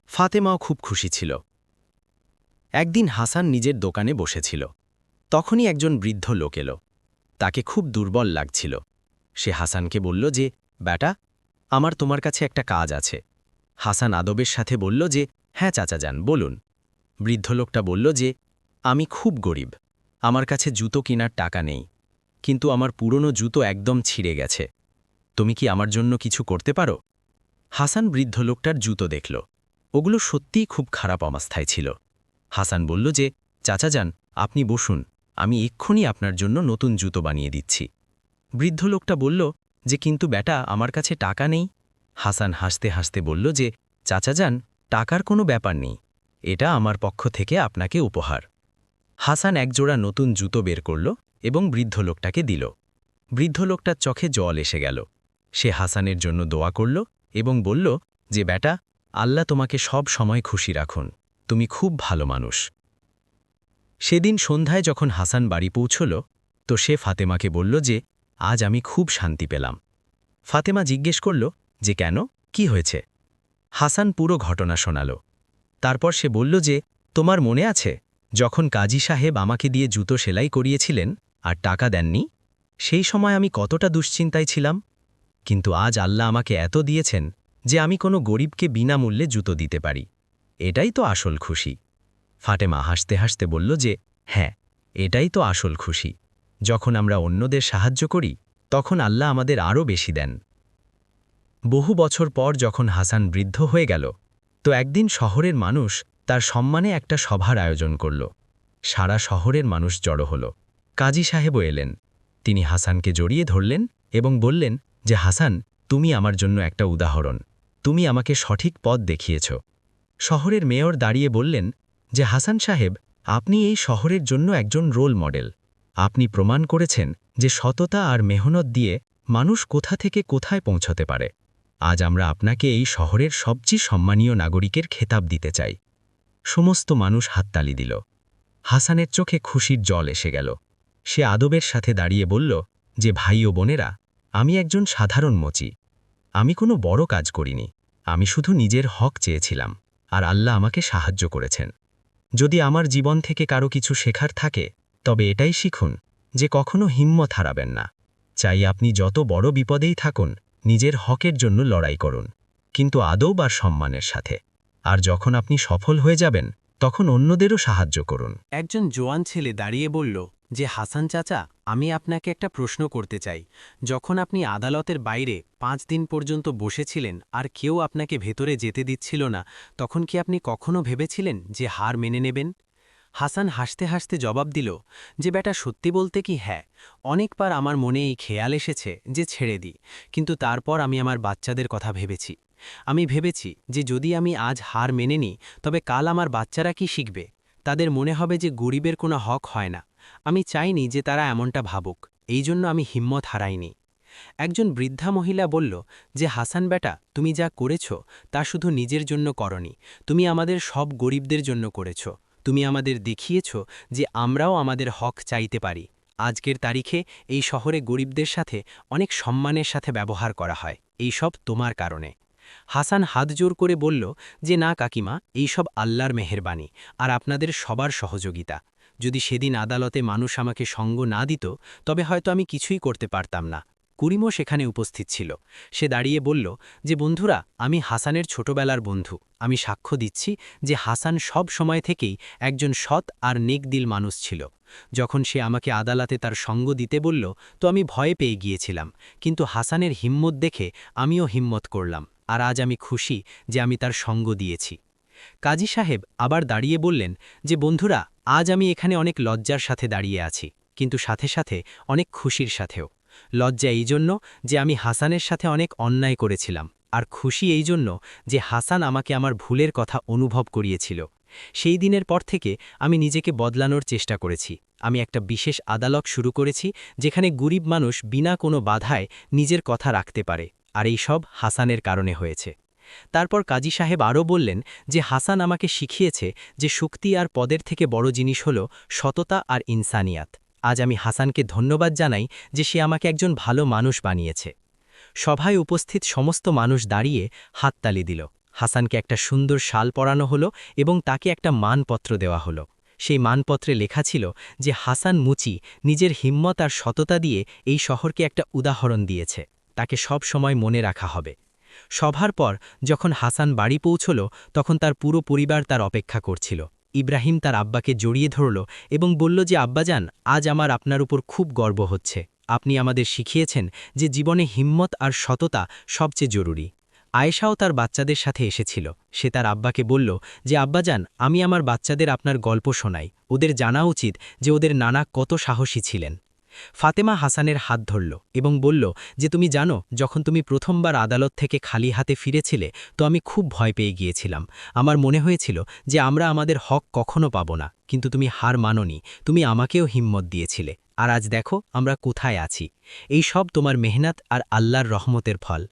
ফাতেমাও খুব খুশি ছিল। একদিন হাসান নিজের দোকানে বসেছিল। তখনই একজন বৃদ্ধ লোক এলো। তাকে খুব দুর্বল লাগছিল। সে হাসানকে বলল যে, বেটা, আমার তোমার কাছে একটা কাজ আছে। হাসান আদবের সাথে বলল যে, হ্যাঁ চাচা যান, বলুন। বৃদ্ধ লোকটা বলল যে, আমি খুব গরিব, আমার কাছে জুতো কেনার টাকা নেই, কিন্তু আমার পুরনো জুতো একদম ছিঁড়ে গেছে। তুমি কি আমার জন্য কিছু করতে পারো? হাসান বৃদ্ধ লোকটার জুতো দেখল। ওগুলো সত্যিই খুব খারাপ অবস্থায় ছিল। হাসান বলল যে, চাচা যান, আপনি বসুন, আমি এক্ষুনি আপনার জন্য নতুন জুতো বানিয়ে দিচ্ছি। বৃদ্ধ লোকটা বলল যে, কিন্তু বেটা, আমার কাছে টাকা নেই। হাসান হাসতে হাসতে বলল যে, চাচা যান, টাকার কোনো ব্যাপার নেই, এটা আমার পক্ষ থেকে আপনাকে উপহার। হাসান একজোড়া নতুন জুতো বের করল এবং বৃদ্ধ লোকটাকে দিল। বৃদ্ধ লোকটার চোখে জল এসে গেল। সে হাসানের জন্য দোয়া করল এবং বলল যে, বেটা, আল্লাহ তোমাকে সব সময় খুশি রাখুন, তুমি খুব ভালো মানুষ। সেদিন সন্ধ্যায় যখন হাসান বাড়ি পৌঁছল, তো সে ফাতেমাকে বলল যে, আজ আমি খুব শান্তি পেলাম। ফাতেমা জিজ্ঞেস করল যে, কেন, কি হয়েছে? হাসান পুরো ঘটনা শোনাল। তারপর সে বলল যে, তোমার মনে আছে যখন কাজী সাহেব আমাকে দিয়ে জুতো সেলাই করিয়েছিলেন আর টাকা দেননি? সেই সময় আমি কতটা দুশ্চিন্তায় ছিলাম, কিন্তু আজ আল্লাহ আমাকে এত দিয়েছেন যে আমি কোনো গরিবকে বিনামূল্যে জুতো দিতে পারি। এটাই তো আসল খুশি। ফাতেমা হাসতে হাসতে বলল যে, হ্যাঁ, এটাই তো আসল খুশি। যখন আমরা অন্যদের সাহায্য করি তখন আল্লাহ আমাদের আরও বেশি দেন। বহু বছর পর যখন হাসান বৃদ্ধ হয়ে গেল, তো একদিন শহরের মানুষ তার সম্মানে একটা সভার আয়োজন করল। সারা শহরের মানুষ জড়ো হল। কাজী সাহেবও এলেন। তিনি হাসানকে জড়িয়ে ধরলেন এবং বললেন যে, হাসান, তুমি আমার জন্য একটা উদাহরণ, তুমি আমাকে সঠিক পথ দেখিয়েছ। শহরের মেয়র দাঁড়িয়ে বললেন যে, হাসান সাহেব, আপনি এই শহরের জন্য একজন রোল মডেল। আপনি প্রমাণ করেছেন যে সততা আর মেহনত দিয়ে মানুষ কোথা থেকে কোথায় পৌঁছতে পারে। আজ আমরা আপনাকে এই শহরের সবচেয়ে সম্মানীয় নাগরিকের খেতাব দিতে চাই। সমস্ত মানুষ হাততালি দিল। হাসানের চোখে খুশির জল এসে গেল। সে আদবের সাথে দাঁড়িয়ে বলল যে, ভাই ও বোনেরা, আমি একজন সাধারণ মোচি। আমি কোনো বড় কাজ করিনি, আমি শুধু নিজের হক চেয়েছিলাম, আর আল্লাহ আমাকে সাহায্য করেছেন। যদি আমার জীবন থেকে কারো কিছু শেখার থাকে তবে এটাই শিখুন যে কখনো হিম্মত হারাবেন না। চাই আপনি যত বড় বিপদেই থাকুন, নিজের হকের জন্য লড়াই করুন, কিন্তু আদব আর সম্মানের সাথে। আর যখন আপনি সফল হয়ে যাবেন তখন অন্যদেরও সাহায্য করুন। একজন জোয়ান ছেলে দাঁড়িয়ে বলল যে, হাসান চাচা, আমি আপনাকে একটা প্রশ্ন করতে চাই। যখন আপনি আদালতের বাইরে 5 দিন পর্যন্ত বসেছিলেন আর কেউ আপনাকে ভেতরে যেতে দিচ্ছিল না, তখন কি আপনি কখনো ভেবেছিলেন যে হার মেনে নেবেন? হাসান হাসতে হাসতে জবাব দিল যে, বেটা, সত্যি বলতে কি, হ্যাঁ, অনেকবার আমার মনে এই খেয়াল এসেছে যে ছেড়ে দিই, কিন্তু তারপর আমি আমার বাচ্চাদের কথা ভেবেছি। আমি ভেবেছি যে যদি আমি আজ হার মেনে নিই তবে কাল আমার বাচ্চারা কি শিখবে? তাদের মনে হবে যে গরিবের কোনো হক হয় না। আমি চাইনি যে তারা এমনটা ভাবুক, এই জন্য আমি হিম্মত হারাইনি। একজন বৃদ্ধা মহিলা বলল যে, হাসান বেটা, তুমি যা করেছ তা শুধু নিজের জন্য করনি, তুমি আমাদের সব গরিবদের জন্য করেছ। তুমি আমাদের দেখিয়েছ যে আমরাও আমাদের হক চাইতে পারি। আজকের তারিখে এই শহরে গরিবদের সাথে অনেক সম্মানের সাথে ব্যবহার করা হয়, এই সব তোমার কারণে। হাসান হাত জোর করে বলল যে, না কাকিমা, এই সব আল্লাহর মেহেরবানি আর আপনাদের সবার সহযোগিতা। যদি সেদিন আদালতে মানুষ আমাকে সঙ্গ না দিত তবে হয়তো আমি কিছুই করতে পারতাম না। করিমও সেখানে উপস্থিত ছিল। সে দাঁড়িয়ে বলল যে, বন্ধুরা, আমি হাসানের ছোটবেলার বন্ধু। আমি সাক্ষ্য দিচ্ছি যে হাসান সব সময় থেকেই একজন সৎ আর নেকদিল মানুষ ছিল। যখন সে আমাকে আদালতে তার সঙ্গ দিতে বলল তো আমি ভয়ে পেয়ে গিয়েছিলাম, কিন্তু হাসানের হিম্মত দেখে আমিও হিম্মত করলাম, আর আজ আমি খুশি যে আমি তার সঙ্গ দিয়েছি। কাজী সাহেব আবার দাঁড়িয়ে বললেন যে, বন্ধুরা, আজ আমি এখানে অনেক লজ্জার সাথে দাঁড়িয়ে আছি, কিন্তু সাথে সাথে অনেক খুশির সাথেও। লজ্জা এই জন্য যে আমি হাসানের সাথে অনেক অন্যায় করেছিলাম, আর খুশি এই জন্য যে হাসান আমাকে আমার ভুলের কথা অনুভব করিয়েছিল। সেই দিনের পর থেকে আমি নিজেকে বদলানোর চেষ্টা করেছি। আমি একটা বিশেষ আদালত শুরু করেছি যেখানে গরিব মানুষ বিনা কোনো বাধায় নিজের কথা রাখতে পারে, আর এই সব হাসানের কারণে হয়েছে। তারপর কাজী সাহেব আরও বললেন যে, হাসান আমাকে শিখিয়েছে যে শক্তি আর পদের থেকে বড় জিনিস হল সততা আর ইনসানিয়াত। আজ আমি হাসানকে ধন্যবাদ জানাই যে সে আমাকে একজন ভালো মানুষ বানিয়েছে। সভায় উপস্থিত সমস্ত মানুষ দাঁড়িয়ে হাততালি দিল। হাসানকে একটা সুন্দর শাল পরানো হলো এবং তাকে একটা মানপত্র দেওয়া হলো। সেই মানপত্রে লেখা ছিল যে হাসান মুচি নিজের হিম্মত আর সততা দিয়ে এই শহরকে একটা উদাহরণ দিয়েছে, তাকে সব সময় মনে রাখা হবে। সভার পর যখন হাসান বাড়ি পৌঁছল তখন তার পুরো পরিবার তার অপেক্ষা করছিল। ইব্রাহিম তার আব্বাকে জড়িয়ে ধরল এবং বলল যে, আব্বাজান, আজ আমার আপনার উপর খুব গর্ব হচ্ছে। আপনি আমাদের শিখিয়েছেন যে জীবনে হিম্মত আর সততা সবচেয়ে জরুরি। আয়েশাও তার বাচ্চাদের সাথে এসেছিল। সে তার আব্বাকে বলল যে, আব্বাজান, আমি আমার বাচ্চাদের আপনার গল্প শোনাই, ওদের জানা উচিত যে ওদের নানা কত সাহসী ছিলেন। ফাতেমা হাসানের হাত ধরল এবং বলল যে তুমি জানো, যখন তুমি প্রথমবার আদালত থেকে খালি হাতে ফিরেছিলে তো আমি খুব ভয় পেয়ে গিয়েছিলাম। আমার মনে হয়েছিল যে আমরা আমাদের হক কখনো পাব না, কিন্তু তুমি হার মানোনি, তুমি আমাকেও হিম্মত দিয়েছিলে। আর আজ দেখো আমরা কোথায় আছি। এই সব তোমার মেহনত আর আল্লাহর রহমতের ফল।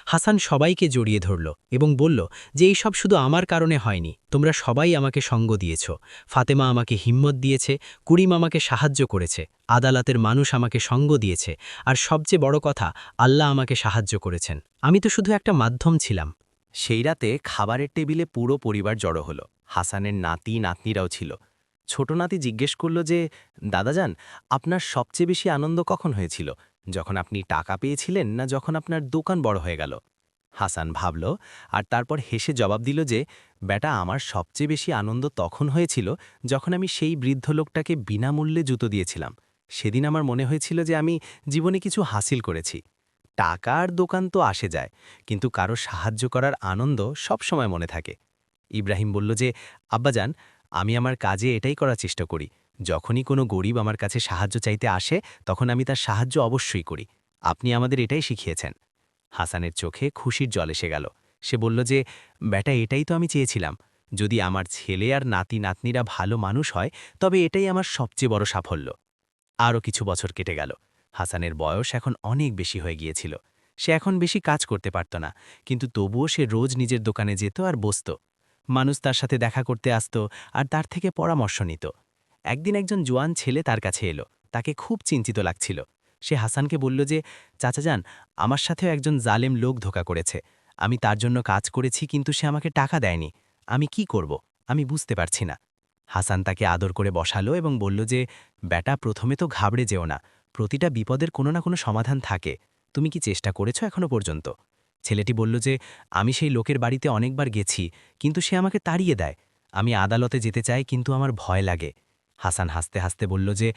হাসান সবাইকে জড়িয়ে ধরল এবং বলল যে এই সব শুধু আমার কারণে হয়নি, তোমরা সবাই আমাকে সঙ্গ দিয়েছ। ফাতেমা আমাকে হিম্মত দিয়েছে, করিম আমাকে সাহায্য করেছে, আদালতের মানুষ আমাকে সঙ্গ দিয়েছে, আর সবচেয়ে বড় কথা, আল্লাহ আমাকে সাহায্য করেছেন। আমি তো শুধু একটা মাধ্যম ছিলাম। সেই রাতে খাবারের টেবিলে পুরো পরিবার জড়ো হলো। হাসানের নাতি নাতনিরাও ছিল। ছোট নাতি জিজ্ঞেস করল যে, দাদাজান, আপনার সবচেয়ে বেশি আনন্দ কখন হয়েছিল, যখন আপনি টাকা পেয়েছিলেন না যখন আপনার দোকান বড় হয়ে গেল? হাসান ভাবল আর তারপর হেসে জবাব দিল যে, বেটা, আমার সবচেয়ে বেশি আনন্দ তখন হয়েছিল যখন আমি সেই বৃদ্ধ লোকটাকে বিনামূল্যে জুতো দিয়েছিলাম। সেদিন আমার মনে হয়েছিল যে আমি জীবনে কিছু হাসিল করেছি। টাকা আর দোকান তো আসে যায়, কিন্তু কারো সাহায্য করার আনন্দ সব সময় মনে থাকে। ইব্রাহিম বলল যে, আব্বাজান, আমি আমার কাজে এটাই করার চেষ্টা করি। যখনই কোনো গরিব আমার কাছে সাহায্য চাইতে আসে তখন আমি তার সাহায্য অবশ্যই করি। আপনি আমাদের এটাই শিখিয়েছেন। হাসানের চোখে খুশির জল এসে গেল। সে বলল যে, বেটা, এটাই তো আমি চেয়েছিলাম। যদি আমার ছেলে আর নাতি নাতনিরা ভালো মানুষ হয় তবে এটাই আমার সবচেয়ে বড় সাফল্য। আরও কিছু বছর কেটে গেল। হাসানের বয়স এখন অনেক বেশি হয়ে গিয়েছিল। সে এখন বেশি কাজ করতে পারত না, কিন্তু তবুও সে রোজ নিজের দোকানে যেত আর বসত। মানুষ তার সাথে দেখা করতে আসত আর তার থেকে পরামর্শ নিত। একদিন একজন জোয়ান ছেলে তার কাছে এলো। তাকে খুব চিন্তিত লাগছিল। সে হাসানকে বলল যে, চাচাজান, আমার সাথেও একজন জালেম লোক ধোঁকা করেছে। আমি তার জন্য কাজ করেছি, কিন্তু সে আমাকে টাকা দেয়নি। আমি কি করব? আমি বুঝতে পারছি না। হাসান তাকে আদর করে বসালো এবং বলল যে, বেটা, প্রথমে তো ঘাবড়ে যেও না। প্রতিটা বিপদের কোনো না কোনো সমাধান থাকে। তুমি কি চেষ্টা করেছ এখনো পর্যন্ত? ছেলেটি বলল যে, আমি সেই লোকের বাড়িতে অনেকবার গেছি, কিন্তু সে আমাকে তাড়িয়ে দেয়। আমি আদালতে যেতে চাই, কিন্তু আমার ভয় লাগে। হাসান হাসতে হাসতে বলল যে,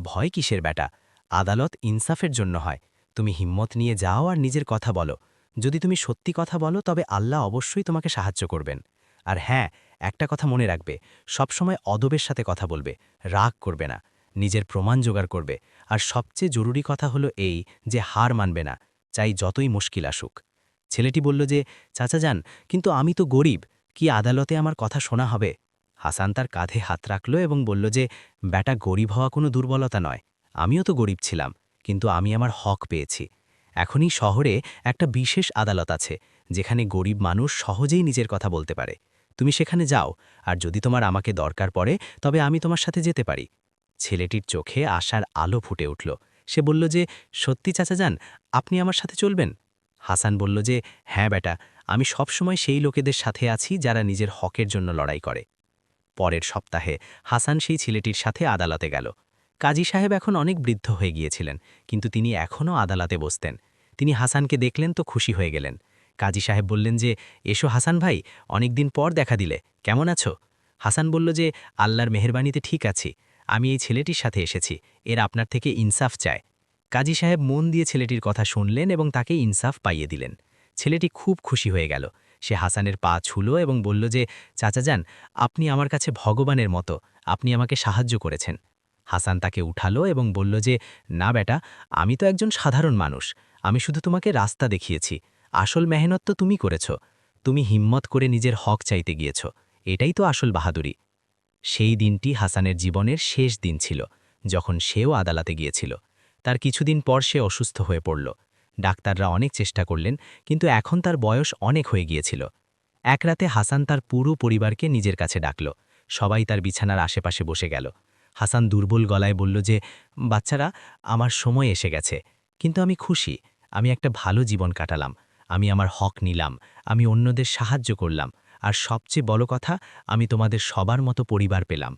ভয় কিসের বেটা? আদালত ইনসাফের জন্য হয়। তুমি হিম্মত নিয়ে যাও আর নিজের কথা বলো। যদি তুমি সত্যি কথা বলো তবে আল্লাহ অবশ্যই তোমাকে সাহায্য করবেন। আর হ্যাঁ, একটা কথা মনে রাখবে, সবসময় অদবের সাথে কথা বলবে, রাগ করবে না, নিজের প্রমাণ জোগাড় করবে। আর সবচেয়ে জরুরি কথা হলো এই যে হার মানবে না, চাই যতই মুশকিল আসুক। ছেলেটি বলল যে, চাচাজান, কিন্তু আমি তো গরিব, কি আদালতে আমার কথা শোনা হবে? হাসান তার কাঁধে হাত রাখল এবং বলল যে, বেটা, গরিব হওয়া কোনো দুর্বলতা নয়। আমিও তো গরিব ছিলাম, কিন্তু আমি আমার হক পেয়েছি। এখনই শহরে একটা বিশেষ আদালত আছে, যেখানে গরিব মানুষ সহজেই নিজের কথা বলতে পারে। তুমি সেখানে যাও, আর যদি তোমার আমাকে দরকার পড়ে তবে আমি তোমার সাথে যেতে পারি। ছেলেটির চোখে আশার আলো ফুটে উঠল। সে বলল যে, সত্যি চাচাজান, আপনি আমার সাথে চলবেন? হাসান বলল যে, হ্যাঁ বেটা, আমি সবসময় সেই লোকেদের সাথে আছি যারা নিজের হকের জন্য লড়াই করে। পরের সপ্তাহে হাসান সেই ছেলেটির সাথে আদালতে গেল। কাজী সাহেব এখন অনেক বৃদ্ধ হয়ে গিয়েছিলেন, কিন্তু তিনি এখনও আদালতে বসতেন। তিনি হাসানকে দেখলেন তো খুশি হয়ে গেলেন। কাজী সাহেব বললেন যে, এসো হাসান ভাই, অনেকদিন পর দেখা দিলে, কেমন আছো? হাসান বলল যে, আল্লাহর মেহেরবানিতে ঠিক আছি। আমি এই ছেলেটির সাথে এসেছি, এর আপনার থেকে ইনসাফ চায়। কাজী সাহেব মন দিয়ে ছেলেটির কথা শুনলেন এবং তাকে ইনসাফ পাইয়ে দিলেন। ছেলেটি খুব খুশি হয়ে গেল। সে হাসানের পা ছুলো এবং বলল যে, চাচাজান, আপনি আমার কাছে ভগবানের মতো, আপনি আমাকে সাহায্য করেছেন। হাসান তাকে উঠালো এবং বলল যে, না বেটা, আমি তো একজন সাধারণ মানুষ, আমি শুধু তোমাকে রাস্তা দেখিয়েছি। আসল মেহনত তো তুমি করেছ। তুমি হিম্মত করে নিজের হক চাইতে গিয়েছ, এটাই তো আসল বাহাদুরি। সেই দিনটি হাসানের জীবনের শেষ দিন ছিল, যখন সেও আদালতে গিয়েছিল। তার কিছুদিন পর সে অসুস্থ হয়ে পড়ল। ডাক্তাররা অনেক চেষ্টা করলেন, কিন্তু এখন তার বয়স অনেক হয়ে গিয়েছিল। এক রাতে হাসান তার পুরো পরিবারকে নিজের কাছে ডাকল। সবাই তার বিছানার আশেপাশে বসে গেল। হাসান দুর্বল গলায় বলল যে, বাচ্চারা, আমার সময় এসে গেছে, কিন্তু আমি খুশি। আমি একটা ভালো জীবন কাটালাম, আমি আমার হক নিলাম, আমি অন্যদের সাহায্য করলাম, আর সবচেয়ে বড় কথা, আমি তোমাদের সবার মতো পরিবার পেলাম।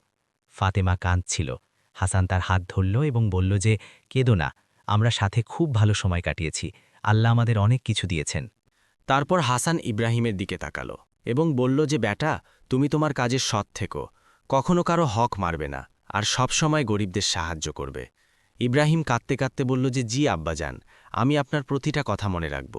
ফাতেমা কাঁদছিল। হাসান তার হাত ধরল এবং বলল যে, কেঁদো না, আমরা সাথে খুব ভালো সময় কাটিয়েছি, আল্লাহ আমাদের অনেক কিছু দিয়েছেন। তারপর হাসান ইব্রাহিমের দিকে তাকালো এবং বলল যে, বেটা, তুমি তোমার কাজে সৎ থেকো, কখনো কারো হক মারবে না, আর সব সময় গরিবদের সাহায্য করবে। ইব্রাহিম কাঁদতে কাঁদতে বলল যে, জি আব্বাজান, আমি আপনার প্রতিটা কথা মনে রাখব।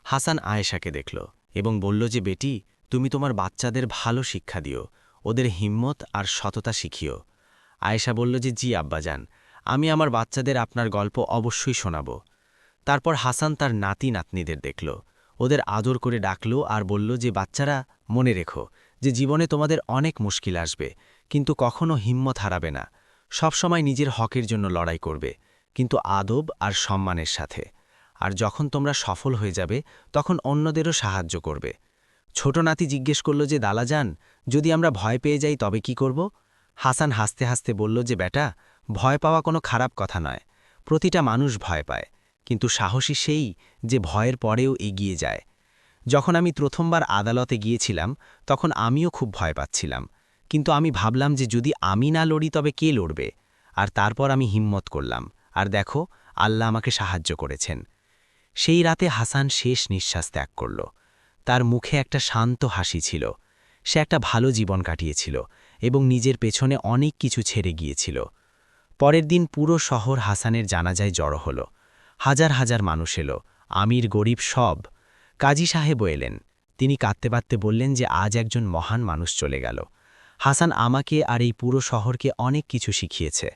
হাসান আয়েশাকে দেখল এবং বলল যে, বেটি, তুমি তোমার বাচ্চাদের ভালো শিক্ষা দিও, ওদের হিম্মত আর সততা শিখিও। আয়েশা বলল যে, জি আব্বাজান, আমি আমার বাচ্চাদের আপনার গল্প অবশ্যই শোনাব। তারপর হাসান তার নাতি নাতনিদের দেখল, ওদের আদর করে ডাকল আর বলল যে বাচ্চারা, মনে রেখো যে জীবনে তোমাদের অনেক মুশকিল আসবে, কিন্তু কখনো হিম্মত হারাবে না। সবসময় নিজের হকের জন্য লড়াই করবে, কিন্তু আদব আর সম্মানের সাথে। আর যখন তোমরা সফল হয়ে যাবে তখন অন্যদেরও সাহায্য করবে। ছোট নাতি জিজ্ঞেস করল যে দালাজান, যদি আমরা ভয় পেয়ে যাই তবে কি করব? হাসান হাসতে হাসতে বলল যে বেটা, ভয় পাওয়া কোনো খারাপ কথা নয়। প্রতিটা মানুষ ভয় পায়, কিন্তু সাহসী সেই যে ভয়ের পরেও এগিয়ে যায়। যখন আমি প্রথমবার আদালতে গিয়েছিলাম তখন আমিও খুব ভয় পাচ্ছিলাম, কিন্তু আমি ভাবলাম যে যদি আমি না লড়ি তবে কে লড়বে? আর তারপর আমি হিম্মত করলাম, আর দেখো আল্লাহ আমাকে সাহায্য করেছেন। সেই রাতে হাসান শেষ নিঃশ্বাস ত্যাগ করল। তার মুখে একটা শান্ত হাসি ছিল। সে একটা ভালো জীবন কাটিয়েছিল এবং নিজের পেছনে অনেক কিছু ছেড়ে গিয়েছিল। পরের দিন পুরো শহর হাসানের জানাজায় জড়ো হল। হাজার হাজার মানুষ এলো, আমির গরিব সব। কাজী সাহেবও এলেন। তিনি কাঁদতে কাঁদতে বললেন যে আজ একজন মহান মানুষ চলে গেল। হাসান আমাকে আর এই পুরো শহরকে অনেক কিছু শিখিয়েছে।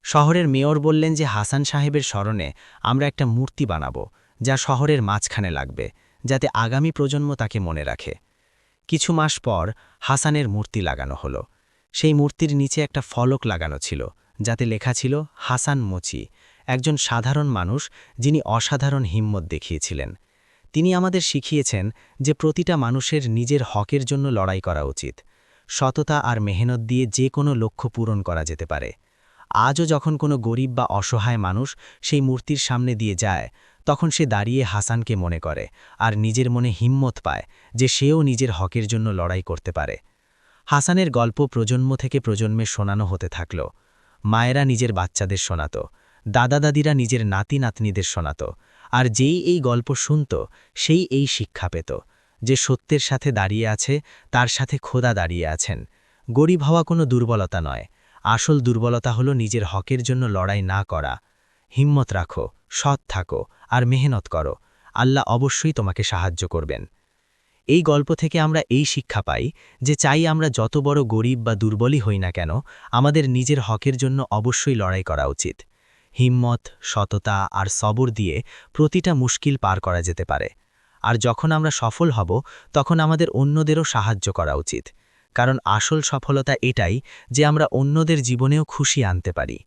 শহরের মেয়র বললেন যে হাসান সাহেবের স্মরণে আমরা একটা মূর্তি বানাবো, যা শহরের মাঝখানে লাগবে, যাতে আগামী প্রজন্ম তাকে মনে রাখে। কিছু মাস পর হাসানের মূর্তি লাগানো হলো। সেই মূর্তির নিচে একটা ফলক লাগানো ছিল, যাতে লেখা ছিল হাসান মোচি, একজন সাধারণ মানুষ যিনি অসাধারণ হিম্মত দেখিয়েছিলেন। তিনি আমাদের শিখিয়েছেন যে প্রতিটা মানুষের নিজের হকের জন্য লড়াই করা উচিত। সততা আর মেহনত দিয়ে যে কোনো লক্ষ্য পূরণ করা যেতে পারে। আজও যখন কোনো গরিব বা অসহায় মানুষ সেই মূর্তির সামনে দিয়ে যায়, তখন সে দাঁড়িয়ে হাসানকে মনে করে আর নিজের মনে হিম্মত পায় যে সেও নিজের হকের জন্য লড়াই করতে পারে। হাসানের গল্প প্রজন্ম থেকে প্রজন্মে শোনানো হতে থাকল। মায়েরা নিজের বাচ্চাদের শোনাত, দাদা দাদিরা নিজের নাতি নাতনিদের শোনাত, আর যেই এই গল্প শুনত সেই এই শিক্ষা পেত যে সত্যের সাথে দাঁড়িয়ে আছে তার সাথে খোদা দাঁড়িয়ে আছেন। গরিব হওয়া কোনো দুর্বলতা নয়, আসল দুর্বলতা হলো নিজের হকের জন্য লড়াই না করা। হিম্মত রাখো, সৎ থাকো আর মেহনত করো, আল্লাহ অবশ্যই তোমাকে সাহায্য করবেন। এই গল্প থেকে আমরা এই শিক্ষা পাই যে চাই আমরা যত বড় গরিব বা দুর্বলই হই না কেন, আমাদের নিজের হকের জন্য অবশ্যই লড়াই করা উচিত। হিম্মত, সততা আর সবর দিয়ে প্রতিটা মুশকিল পার করা যেতে পারে। আর যখন আমরা সফল হব তখন আমাদের অন্যদেরও সাহায্য করা উচিত, কারণ আসল সফলতা এটাই যে আমরা অন্যদের জীবনেও খুশি আনতে পারি।